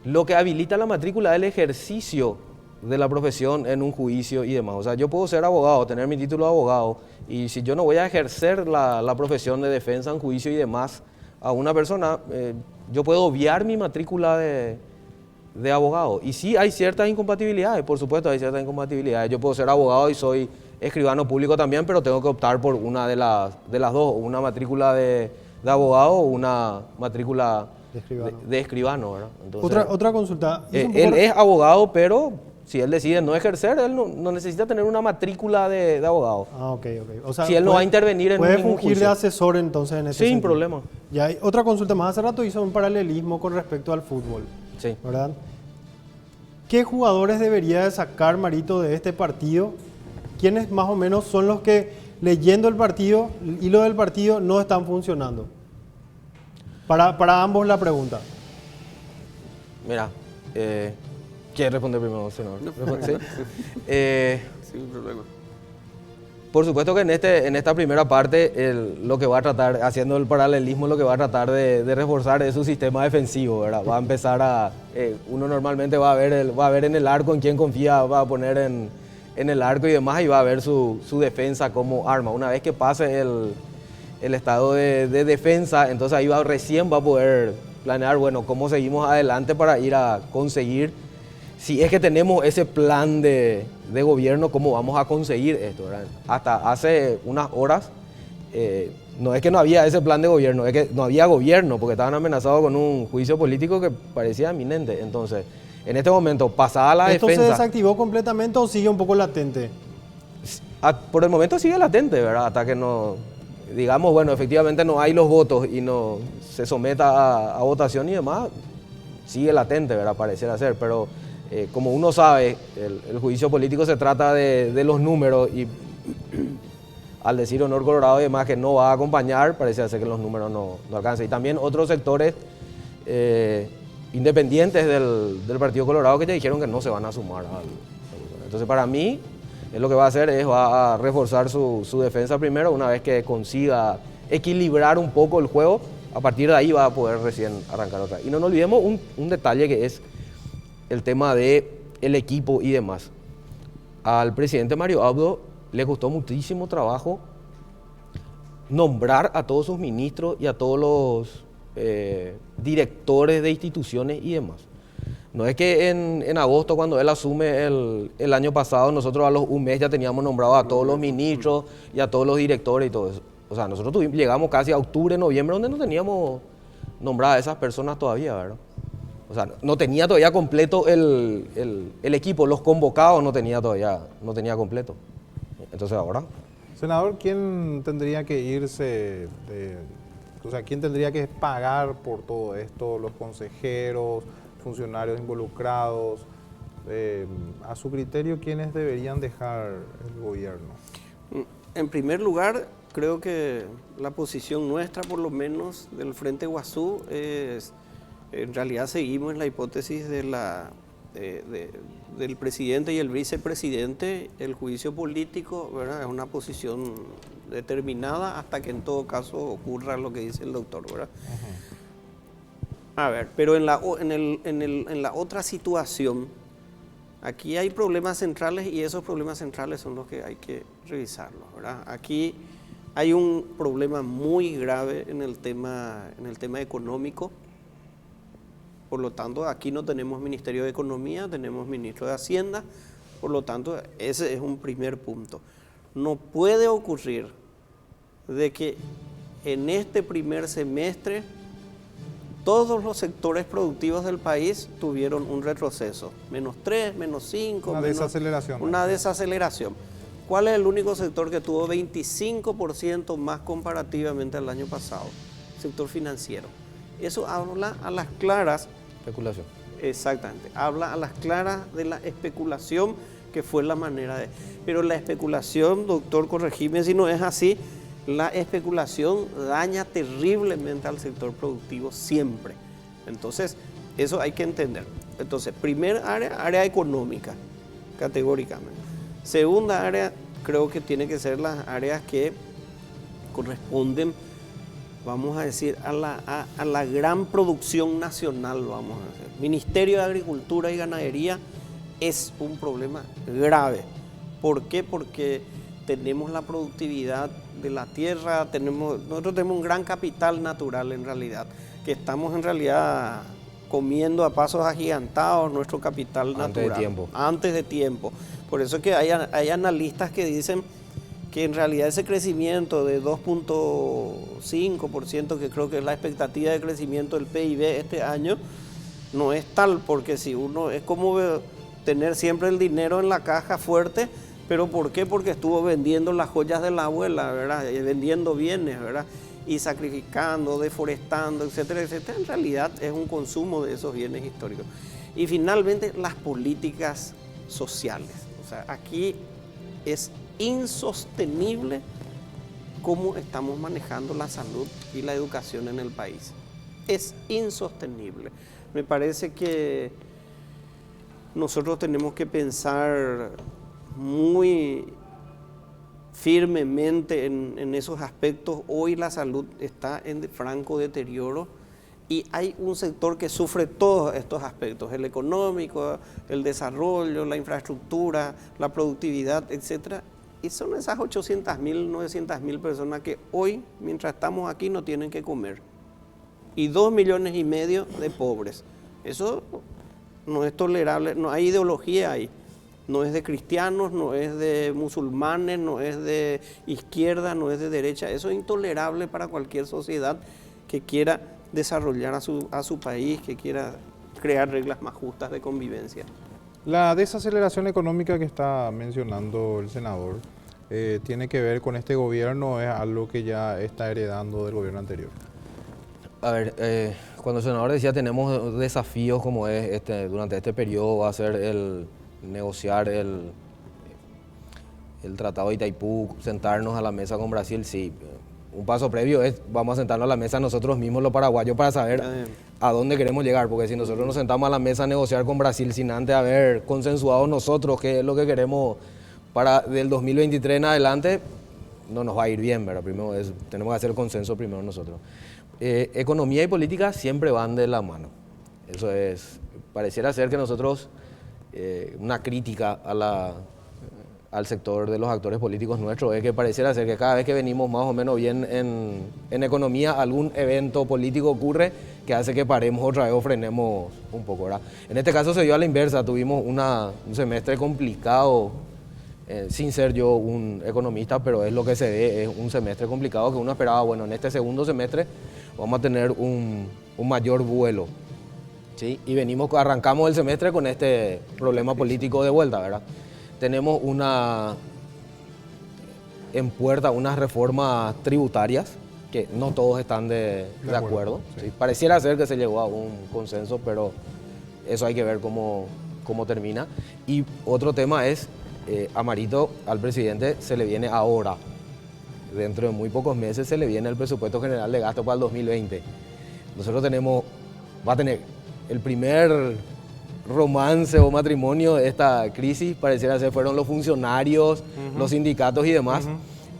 Lo que habilita la matrícula es el ejercicio de la profesión en un juicio y demás. O sea, yo puedo ser abogado, tener mi título de abogado, y si yo no voy a ejercer la profesión de defensa en juicio y demás a una persona, yo puedo obviar mi matrícula de abogado. Y sí hay ciertas incompatibilidades, por supuesto hay ciertas incompatibilidades. Yo puedo ser abogado y soy escribano público también, pero tengo que optar por una de las dos, una matrícula de abogado o una matrícula de escribano, ¿verdad? Entonces, otra consulta. Él es abogado, pero si él decide no ejercer, él no necesita tener una matrícula de abogado. Ah, ok. O sea, si él no va a intervenir en puede ningún fungir juicio. de asesor entonces en ese Sin sentido. problema. Y hay otra consulta más. Hace rato hizo un paralelismo con respecto al fútbol. Sí. ¿Verdad? ¿Qué jugadores debería de sacar Marito de este partido? ¿Quiénes más o menos son los que, leyendo el partido, el hilo del partido, no están funcionando? Para ambos la pregunta. Mira, ¿quieres responder primero, senador? ¿Sí? Sin problema. Por supuesto que en esta primera parte lo que va a tratar, haciendo el paralelismo, lo que va a tratar de reforzar es su sistema defensivo, ¿verdad? Va a empezar uno normalmente va a ver en el arco en quién confía, va a poner en el arco y demás, y va a ver su defensa como arma. Una vez que pase el estado de defensa, entonces ahí recién va a poder planear, bueno, cómo seguimos adelante para ir a conseguir, si es que tenemos ese plan de gobierno, cómo vamos a conseguir esto, ¿verdad? Hasta hace unas horas, no es que no había ese plan de gobierno, es que no había gobierno, porque estaban amenazados con un juicio político que parecía inminente. Entonces, en este momento, pasada la defensa... ¿Esto se desactivó completamente o sigue un poco latente? Por el momento sigue latente, ¿verdad? Hasta que no, digamos, bueno, efectivamente no hay los votos y no se someta a votación y demás, sigue latente, ¿verdad? Pareciera ser, pero como uno sabe, el juicio político se trata de los números y al decir Honor Colorado y demás que no va a acompañar, parece ser que los números no alcanzan. Y también otros sectores independientes del Partido Colorado que ya dijeron que no se van a sumar al. Entonces para mí, lo que va a hacer es va a reforzar su defensa primero, una vez que consiga equilibrar un poco el juego, a partir de ahí va a poder recién arrancar otra. Y no nos olvidemos un detalle que es el tema del equipo y demás. Al presidente Mario Abdo le costó muchísimo trabajo nombrar a todos sus ministros y a todos los directores de instituciones y demás. No es que en agosto, cuando él asume el año pasado, nosotros a los un mes ya teníamos nombrado a todos los ministros y a todos los directores y todo eso. O sea, nosotros llegamos casi a octubre, noviembre, donde no teníamos nombradas a esas personas todavía, ¿verdad? O sea, no tenía todavía completo el equipo, los convocados no tenía completo. Entonces ahora... Senador, ¿quién tendría que irse quién tendría que pagar por todo esto? ¿Los consejeros, funcionarios involucrados? A su criterio, ¿quiénes deberían dejar el gobierno? En primer lugar, creo que la posición nuestra, por lo menos del Frente Guazú, es, en realidad seguimos en la hipótesis del presidente y el vicepresidente. El juicio político, ¿verdad?, es una posición determinada hasta que en todo caso ocurra lo que dice el doctor, ¿verdad? A ver, pero en la otra situación, aquí hay problemas centrales y esos problemas centrales son los que hay que revisarlos, ¿verdad? Aquí hay un problema muy grave en el tema económico. Por lo tanto, aquí no tenemos Ministerio de Economía, tenemos Ministro de Hacienda. Por lo tanto, ese es un primer punto. No puede ocurrir de que en este primer semestre todos los sectores productivos del país tuvieron un retroceso. -3, -5. Una desaceleración. Una desaceleración. ¿Cuál es el único sector que tuvo 25% más comparativamente al año pasado? El sector financiero. Eso habla a las claras. Especulación. Exactamente. Habla a las claras de la especulación, que fue la manera de... Pero la especulación, doctor, corregime si no es así, la especulación daña terriblemente al sector productivo siempre. Entonces, eso hay que entender. Entonces, primera área económica, categóricamente. Segunda área, creo que tiene que ser las áreas que corresponden, vamos a decir, a la gran producción nacional, vamos a decir. Ministerio de Agricultura y Ganadería es un problema grave. ¿Por qué? Porque tenemos la productividad de la tierra, nosotros tenemos un gran capital natural en realidad, que estamos en realidad comiendo a pasos agigantados nuestro capital natural. Antes de tiempo. Por eso es que hay analistas que dicen que en realidad ese crecimiento de 2.5%, que creo que es la expectativa de crecimiento del PIB este año, no es tal, porque si uno es como tener siempre el dinero en la caja fuerte, pero ¿por qué? Porque estuvo vendiendo las joyas de la abuela, ¿verdad? Y vendiendo bienes, ¿verdad? Y sacrificando, deforestando, etcétera, etcétera. En realidad es un consumo de esos bienes históricos. Y finalmente, las políticas sociales. O sea, aquí es insostenible cómo estamos manejando la salud y la educación en el país. Es insostenible. Me parece que nosotros tenemos que pensar muy firmemente en esos aspectos. Hoy la salud está en franco deterioro y hay un sector que sufre todos estos aspectos, el económico, el desarrollo, la infraestructura, la productividad, etcétera. Y son esas 800.000, 900.000 personas que hoy, mientras estamos aquí, no tienen que comer. Y 2,5 millones de pobres. Eso no es tolerable, no hay ideología ahí. No es de cristianos, no es de musulmanes, no es de izquierda, no es de derecha. Eso es intolerable para cualquier sociedad que quiera desarrollar a su país, que quiera crear reglas más justas de convivencia. La desaceleración económica que está mencionando el senador, ¿tiene que ver con este gobierno o es algo que ya está heredando del gobierno anterior? A ver, cuando el senador decía tenemos desafíos como es durante este periodo va a ser el negociar el Tratado de Itaipú, sentarnos a la mesa con Brasil, sí. Un paso previo es, vamos a sentarnos a la mesa nosotros mismos los paraguayos para saber a dónde queremos llegar, porque si nosotros nos sentamos a la mesa a negociar con Brasil sin antes haber consensuado nosotros qué es lo que queremos para del 2023 en adelante, no nos va a ir bien, ¿verdad? Primero tenemos que hacer el consenso primero nosotros. Economía y política siempre van de la mano. Eso es, pareciera ser que nosotros, una crítica al sector de los actores políticos nuestros es que pareciera ser que cada vez que venimos más o menos bien en economía, algún evento político ocurre que hace que paremos otra vez o frenemos un poco, ¿verdad? En este caso se dio a la inversa, tuvimos un semestre complicado, sin ser yo un economista, pero es lo que se ve, es un semestre complicado que uno esperaba, bueno, en este segundo semestre vamos a tener un mayor vuelo, ¿sí? Y arrancamos el semestre con este problema político de vuelta, ¿verdad? Tenemos en puerta unas reformas tributarias que no todos están de acuerdo. Sí. ¿Sí? Pareciera ser que se llegó a un consenso, pero eso hay que ver cómo termina. Y otro tema es, Amarito, al presidente se le viene ahora, dentro de muy pocos meses se le viene el presupuesto general de gasto para el 2020. Nosotros va a tener el primer romance o matrimonio de esta crisis, pareciera ser fueron los funcionarios, los sindicatos y demás.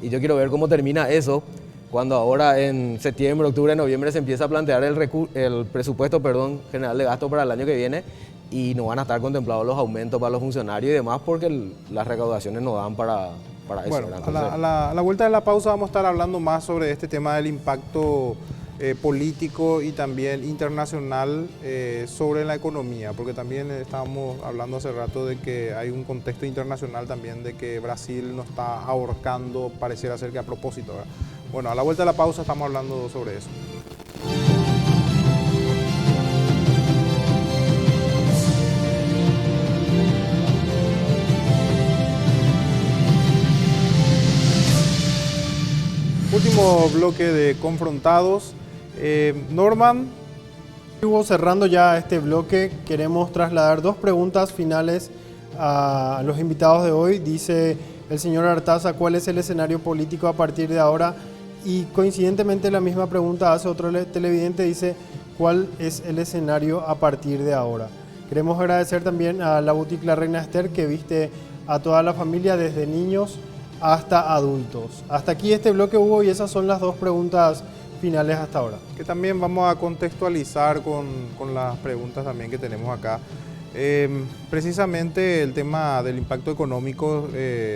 Y yo quiero ver cómo termina eso cuando ahora en septiembre, octubre, noviembre se empieza a plantear el presupuesto general de gasto para el año que viene y no van a estar contemplados los aumentos para los funcionarios y demás porque las recaudaciones no dan para eso. Bueno, Entonces, a la vuelta de la pausa vamos a estar hablando más sobre este tema del impacto político y también internacional sobre la economía, porque también estábamos hablando hace rato de que hay un contexto internacional también de que Brasil nos está ahorcando, pareciera ser que a propósito, ¿verdad? Bueno, a la vuelta de la pausa estamos hablando sobre eso. Último bloque de Confrontados. Norman. Cerrando ya este bloque, queremos trasladar dos preguntas finales a los invitados de hoy. Dice el señor Artaza, ¿cuál es el escenario político a partir de ahora? Y coincidentemente la misma pregunta hace otro televidente, dice, ¿cuál es el escenario a partir de ahora? Queremos agradecer también a la Boutique La Reina Esther, que viste a toda la familia, desde niños hasta adultos. Hasta aquí este bloque, Hugo, y esas son las dos preguntas finales hasta ahora. Que también vamos a contextualizar con las preguntas también que tenemos acá. Precisamente el tema del impacto económico,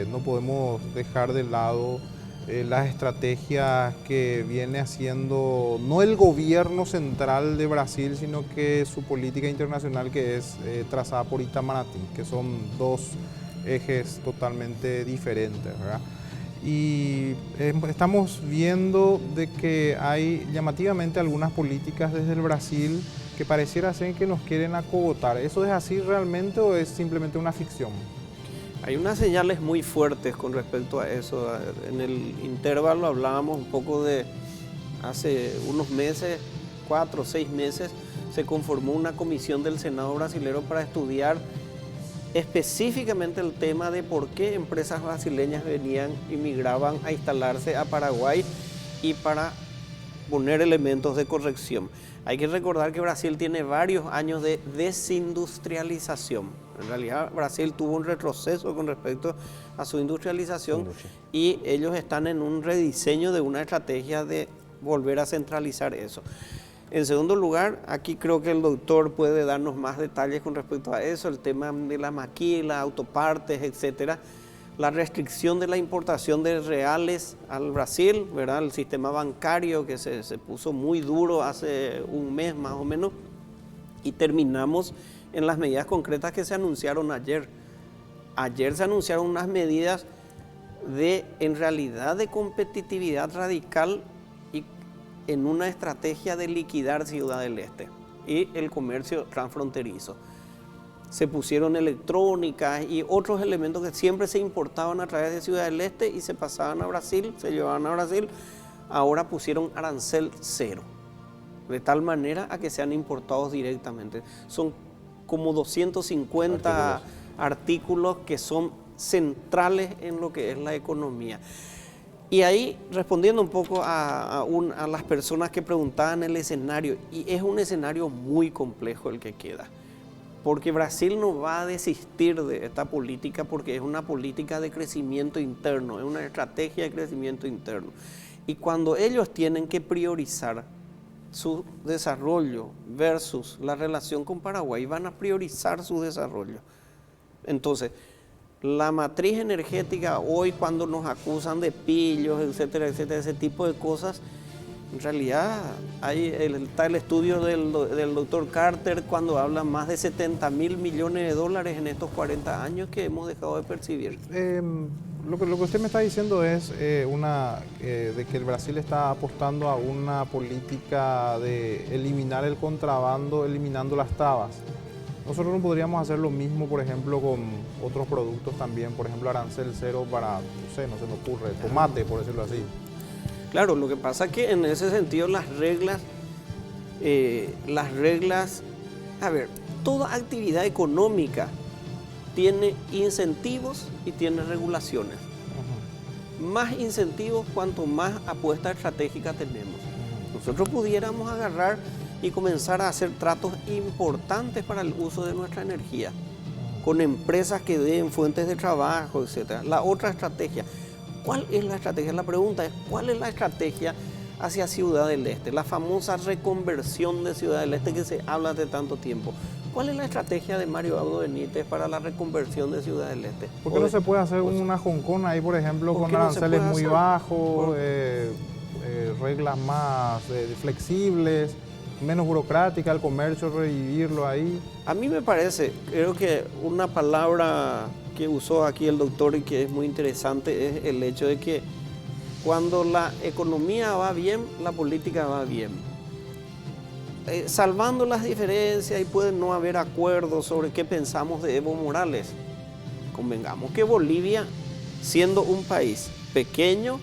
no podemos dejar de lado las estrategias que viene haciendo no el gobierno central de Brasil, sino que su política internacional, que es trazada por Itamaraty, que son dos ejes totalmente diferentes, ¿verdad? Y estamos viendo de que hay llamativamente algunas políticas desde el Brasil que pareciera ser que nos quieren acogotar. ¿Eso es así realmente o es simplemente una ficción? Hay unas señales muy fuertes con respecto a eso. En el intervalo hablábamos un poco de hace unos meses, 4 o 6 meses, se conformó una comisión del Senado brasilero para estudiar específicamente el tema de por qué empresas brasileñas migraban a instalarse a Paraguay y para poner elementos de corrección. Hay que recordar que Brasil tiene varios años de desindustrialización. En realidad Brasil tuvo un retroceso con respecto a su industrialización y ellos están en un rediseño de una estrategia de volver a centralizar eso. En segundo lugar, aquí creo que el doctor puede darnos más detalles con respecto a eso, el tema de la maquila, autopartes, etcétera. La restricción de la importación de reales al Brasil, ¿verdad? El sistema bancario que se puso muy duro hace un mes más o menos, y terminamos en las medidas concretas que se anunciaron ayer. Ayer se anunciaron unas medidas en realidad de competitividad radical en una estrategia de liquidar Ciudad del Este y el comercio transfronterizo. se pusieron electrónicas y otros elementos que siempre se importaban a través de Ciudad del Este y se pasaban a Brasil, se llevaban a Brasil, ahora pusieron arancel cero, de tal manera a que sean importados directamente. Son como 250 artículos que son centrales en lo que es la economía. Y ahí, respondiendo un poco a las personas que preguntaban el escenario, y es un escenario muy complejo el que queda, porque Brasil no va a desistir de esta política porque es una política de crecimiento interno, es una estrategia de crecimiento interno. Y cuando ellos tienen que priorizar su desarrollo versus la relación con Paraguay, van a priorizar su desarrollo. Entonces, la matriz energética hoy, cuando nos acusan de pillos, etcétera, etcétera, ese tipo de cosas, en realidad está el estudio del doctor Carter cuando habla más de 70.000 millones de dólares en estos 40 años que hemos dejado de percibir. Lo que usted me está diciendo es de que el Brasil está apostando a una política de eliminar el contrabando, eliminando las trabas. Nosotros no podríamos hacer lo mismo, por ejemplo, con otros productos también, por ejemplo, arancel cero para, no sé, no se me ocurre, tomate, por decirlo así. Claro, lo que pasa es que en ese sentido las reglas, a ver, toda actividad económica tiene incentivos y tiene regulaciones. Más incentivos cuanto más apuesta estratégica tenemos. Nosotros pudiéramos agarrar y comenzar a hacer tratos importantes para el uso de nuestra energía, con empresas que den fuentes de trabajo, etc. La otra estrategia, ¿cuál es la estrategia? La pregunta es, ¿cuál es la estrategia hacia Ciudad del Este? La famosa reconversión de Ciudad del Este que se habla de tanto tiempo. ¿Cuál es la estrategia de Mario Abdo Benítez para la reconversión de Ciudad del Este? ¿Por qué no se puede hacer una joncona ahí, por ejemplo, con aranceles muy bajos, reglas más flexibles, menos burocrática, el comercio, revivirlo ahí? A mí me parece, creo que una palabra que usó aquí el doctor y que es muy interesante es el hecho de que cuando la economía va bien, la política va bien. Salvando las diferencias y puede no haber acuerdos sobre qué pensamos de Evo Morales. Convengamos que Bolivia, siendo un país pequeño,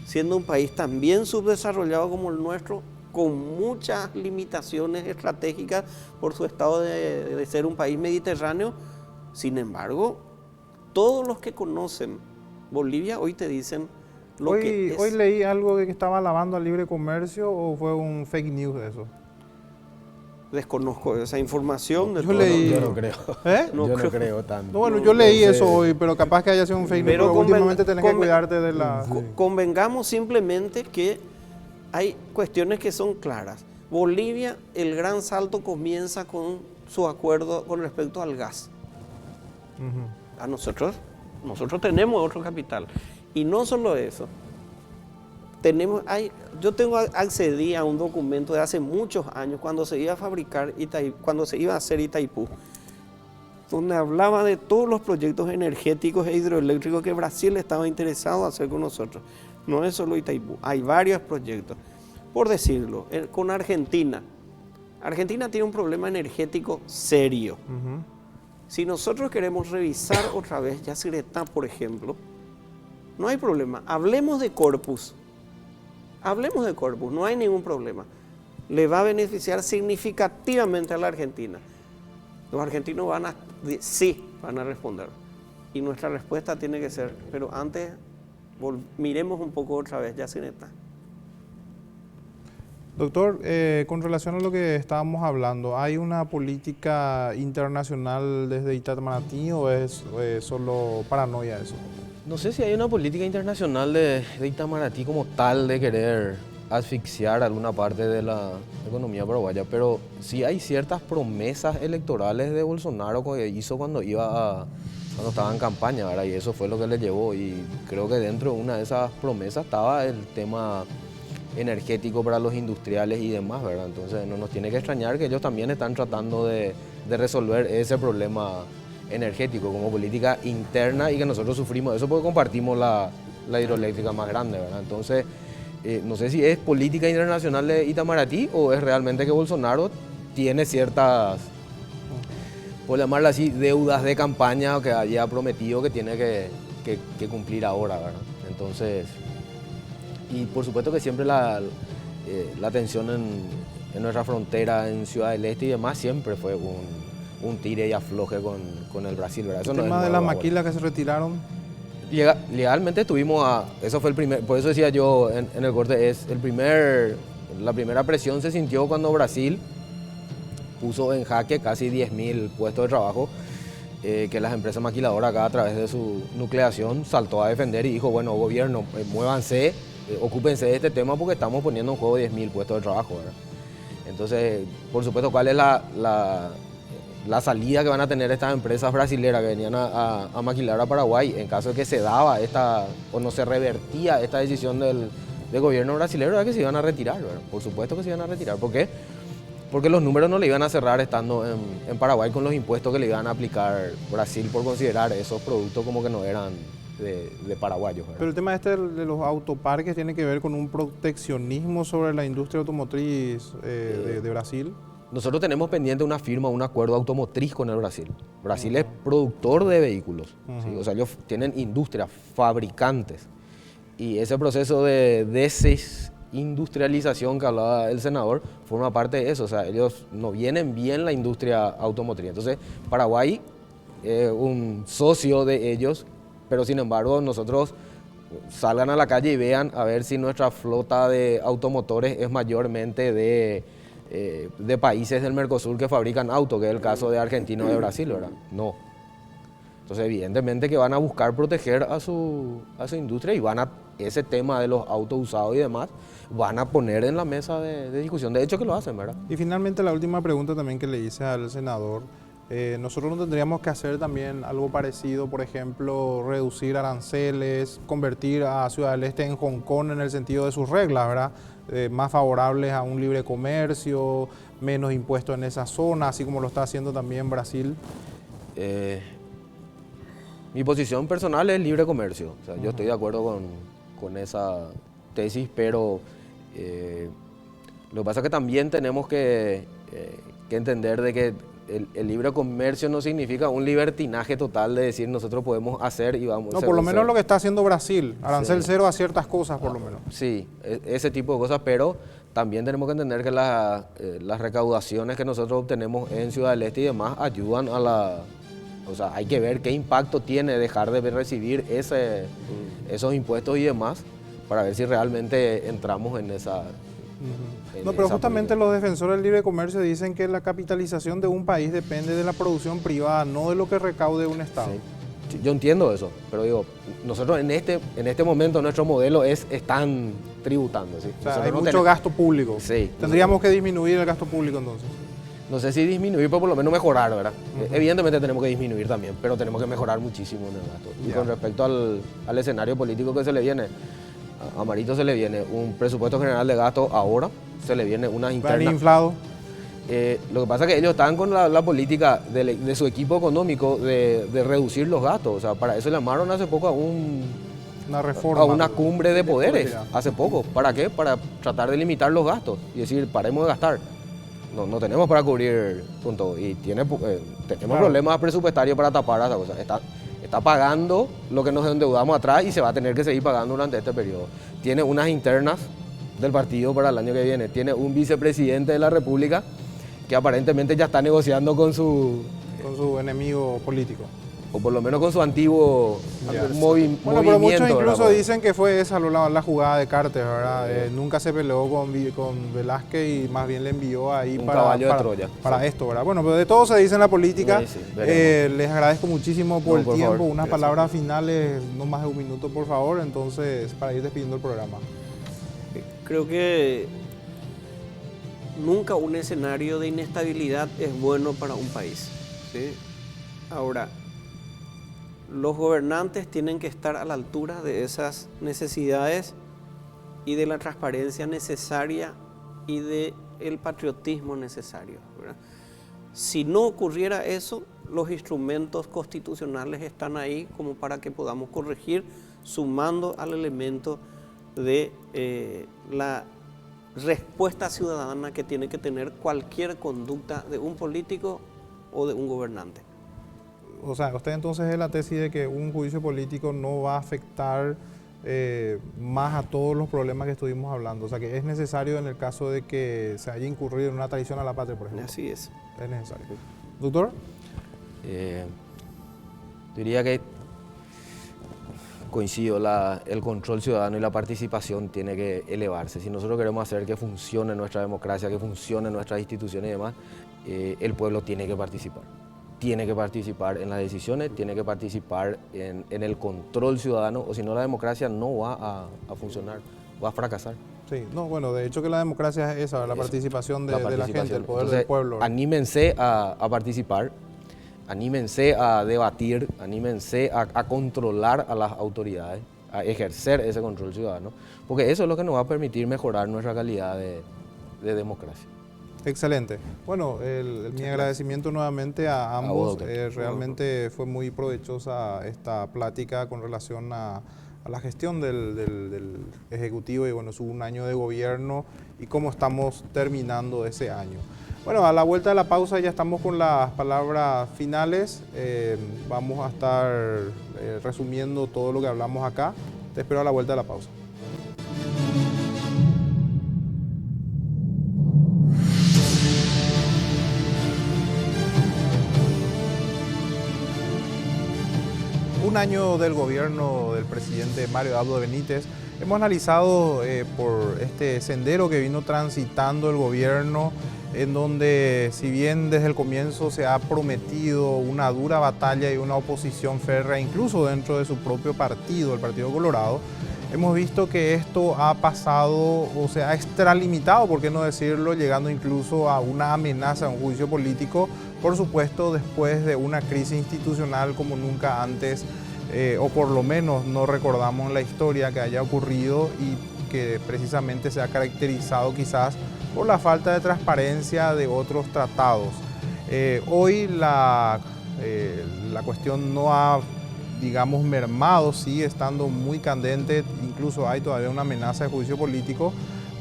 siendo un país también subdesarrollado como el nuestro, con muchas limitaciones estratégicas por su estado de ser un país mediterráneo, sin embargo, todos los que conocen Bolivia hoy te dicen lo que es. Hoy leí algo de que estaba alabando al libre comercio, ¿o fue un fake news de eso? Desconozco esa información. Yo leí. Yo no creo. No creo tanto. No, bueno, yo leí eso hoy, pero capaz que haya sido un fake news, pero últimamente tenés que cuidarte de la... Convengamos simplemente que hay cuestiones que son claras. Bolivia, el gran salto comienza con su acuerdo con respecto al gas. A nosotros tenemos otro capital. Y no solo eso, yo accedí a un documento de hace muchos años cuando se iba a fabricar cuando se iba a hacer Itaipú, donde hablaba de todos los proyectos energéticos e hidroeléctricos que Brasil estaba interesado en hacer con nosotros. No es solo Itaipú, hay varios proyectos. Por decirlo, con Argentina. Argentina tiene un problema energético serio. Si nosotros queremos revisar otra vez Yacyretá, por ejemplo, no hay problema. Hablemos de Corpus, no hay ningún problema. Le va a beneficiar significativamente a la Argentina. Los argentinos van a responder. Y nuestra respuesta tiene que ser, pero antes miremos un poco otra vez Yacyretá. Doctor, con relación a lo que estábamos hablando, ¿hay una política internacional desde Itamaraty o es solo paranoia eso? No sé si hay una política internacional de Itamaraty como tal de querer asfixiar alguna parte de la economía paraguaya, pero sí hay ciertas promesas electorales de Bolsonaro que hizo cuando estaba en campaña, ¿verdad? Y eso fue lo que le llevó, y creo que dentro de una de esas promesas estaba el tema energético para los industriales y demás, ¿verdad? Entonces no nos tiene que extrañar que ellos también están tratando de resolver ese problema energético como política interna, y que nosotros sufrimos eso porque compartimos la hidroeléctrica más grande, ¿verdad? Entonces no sé si es política internacional de Itamaraty o es realmente que Bolsonaro tiene ciertas por llamarlo así, deudas de campaña que había prometido que tiene que cumplir ahora, ¿verdad? Entonces, y por supuesto que siempre la tensión en nuestra frontera, en Ciudad del Este y demás, siempre fue un tire y afloje con el Brasil, ¿verdad? Eso El no es tema de nuevo las ahora. maquilas que se retiraron. Legalmente eso fue el primer, por eso decía yo en el corte, la primera presión se sintió cuando Brasil puso en jaque casi 10.000 puestos de trabajo, que las empresas maquiladoras acá a través de su nucleación saltó a defender y dijo, bueno, gobierno, muévanse, ocúpense de este tema porque estamos poniendo en juego 10.000 puestos de trabajo, ¿verdad? Entonces, por supuesto, ¿cuál es la salida que van a tener estas empresas brasileras que venían a maquilar a Paraguay en caso de que se daba o no se revertía esta decisión del gobierno brasileño? Era que se iban a retirar, ¿verdad? Por supuesto que se iban a retirar. ¿Por qué? Porque los números no le iban a cerrar estando en Paraguay con los impuestos que le iban a aplicar Brasil por considerar esos productos como que no eran de paraguayos, ¿verdad? Pero el tema de los autoparques tiene que ver con un proteccionismo sobre la industria automotriz de Brasil. Nosotros tenemos pendiente una firma, un acuerdo automotriz con el Brasil. Brasil es productor de vehículos, ¿sí? O sea, ellos tienen industrias, fabricantes. Y ese proceso de desindustrialización que hablaba el senador forma parte de eso. O sea, ellos no vienen bien la industria automotriz. Entonces, Paraguay es un socio de ellos, pero sin embargo nosotros salgan a la calle y vean a ver si nuestra flota de automotores es mayormente de países del Mercosur que fabrican autos, que es el caso de Argentina o de Brasil, ¿verdad? No. Entonces, evidentemente que van a buscar proteger a su industria y ese tema de los autos usados y demás, van a poner en la mesa de discusión. De hecho que lo hacen, ¿verdad? Y finalmente la última pregunta también que le hice al senador. Nosotros no tendríamos que hacer también algo parecido, por ejemplo, reducir aranceles, convertir a Ciudad del Este en Hong Kong en el sentido de sus reglas, ¿verdad? Más favorables a un libre comercio, menos impuestos en esa zona, así como lo está haciendo también Brasil. Mi posición personal es libre comercio. O sea, yo estoy de acuerdo con esa tesis, pero lo que pasa es que también tenemos que entender de que el libre comercio no significa un libertinaje total de decir nosotros podemos hacer y vamos a hacer. No, por lo menos lo que está haciendo Brasil, arancel cero a ciertas cosas por lo menos. Sí, ese tipo de cosas, pero también tenemos que entender que las recaudaciones que nosotros obtenemos en Ciudad del Este y demás ayudan o sea, hay que ver qué impacto tiene dejar de recibir esos impuestos y demás para ver si realmente entramos en esa... No, pero justamente los defensores del libre comercio dicen que la capitalización de un país depende de la producción privada, no de lo que recaude un Estado. Sí, yo entiendo eso, pero digo, nosotros en este momento nuestro modelo están tributando. ¿Sí? O sea, hay mucho gasto público. Sí. Tendríamos que disminuir el gasto público entonces. No sé si disminuir, pero por lo menos mejorar, ¿verdad? Evidentemente tenemos que disminuir también, pero tenemos que mejorar muchísimo en el gasto. Y con respecto al escenario político que se le viene, a Marito se le viene un presupuesto general de gasto ahora, se le viene una interna... ¿Plan inflado? Lo que pasa es que ellos están con la política de su equipo económico de reducir los gastos. O sea, para eso le llamaron hace poco una reforma, a una cumbre de poderes, hace poco. ¿Para qué? Para tratar de limitar los gastos y decir, paremos de gastar. No tenemos para cubrir con todo. Y tenemos problemas presupuestarios para tapar esa cosa. Está pagando lo que nos endeudamos atrás y se va a tener que seguir pagando durante este periodo. Tiene unas internas del partido para el año que viene. Tiene un vicepresidente de la República que aparentemente ya está negociando con su enemigo político. O por lo menos con su antiguo movimiento. Bueno, pero muchos incluso ¿verdad? dicen que fue esa la jugada de Carter, ¿verdad? Nunca se peleó con Velázquez y más bien le envió ahí caballo de Troya. Para esto, ¿verdad? Bueno, pero de todo se dice en la política. Sí, les agradezco muchísimo por el tiempo. Favor, unas palabras finales, no más de un minuto, por favor. Entonces, para ir despidiendo el programa. Creo que nunca un escenario de inestabilidad es bueno para un país, ¿sí? Ahora, los gobernantes tienen que estar a la altura de esas necesidades y de la transparencia necesaria y del patriotismo necesario, ¿verdad? Si no ocurriera eso, los instrumentos constitucionales están ahí como para que podamos corregir, sumando al elemento de la respuesta ciudadana que tiene que tener cualquier conducta de un político o de un gobernante. O sea, usted entonces es la tesis de que un juicio político no va a afectar más a todos los problemas que estuvimos hablando. O sea, que es necesario en el caso de que se haya incurrido en una traición a la patria, por ejemplo. Así es. Es necesario. Doctor. Diría que coincido, el control ciudadano y la participación tiene que elevarse. Si nosotros queremos hacer que funcione nuestra democracia, que funcione nuestras instituciones y demás, el pueblo tiene que participar. Tiene que participar en las decisiones, tiene que participar en el control ciudadano, o si no la democracia no va a funcionar, va a fracasar. Sí, no, bueno, de hecho que la democracia es esa, la participación de la gente, el poder del pueblo. Anímense a participar, anímense a debatir, anímense a controlar a las autoridades, a ejercer ese control ciudadano, porque eso es lo que nos va a permitir mejorar nuestra calidad de democracia. Excelente. Bueno, mi agradecimiento nuevamente a ambos. Realmente fue muy provechosa esta plática con relación a la gestión del Ejecutivo y bueno, su un año de gobierno y cómo estamos terminando ese año. Bueno, a la vuelta de la pausa ya estamos con las palabras finales. Vamos a estar resumiendo todo lo que hablamos acá. Te espero a la vuelta de la pausa. Un año del gobierno del presidente Mario Abdo Benítez. Hemos analizado por este sendero que vino transitando el gobierno, en donde si bien desde el comienzo se ha prometido una dura batalla y una oposición férrea, incluso dentro de su propio partido, el Partido Colorado, hemos visto que esto ha pasado o se ha extralimitado, por qué no decirlo, llegando incluso a una amenaza, a un juicio político, por supuesto después de una crisis institucional como nunca antes, o por lo menos no recordamos la historia que haya ocurrido y que precisamente se ha caracterizado quizás por la falta de transparencia de otros tratados. Hoy la cuestión no ha, digamos, mermado, sigue estando muy candente, incluso hay todavía una amenaza de juicio político,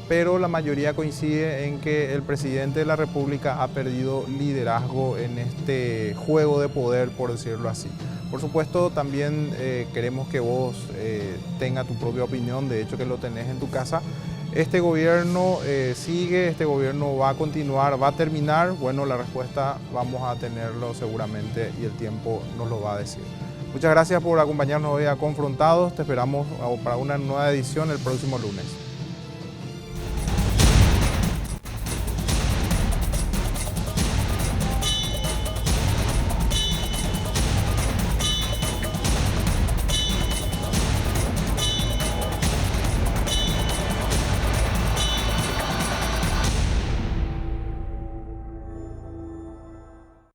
pero la mayoría coincide en que el presidente de la República ha perdido liderazgo en este juego de poder, por decirlo así. Por supuesto, también queremos que vos tengas tu propia opinión, de hecho que lo tenés en tu casa. Este gobierno sigue, este gobierno va a continuar, va a terminar. Bueno, la respuesta vamos a tenerlo seguramente y el tiempo nos lo va a decir. Muchas gracias por acompañarnos hoy a Confrontados. Te esperamos para una nueva edición el próximo lunes.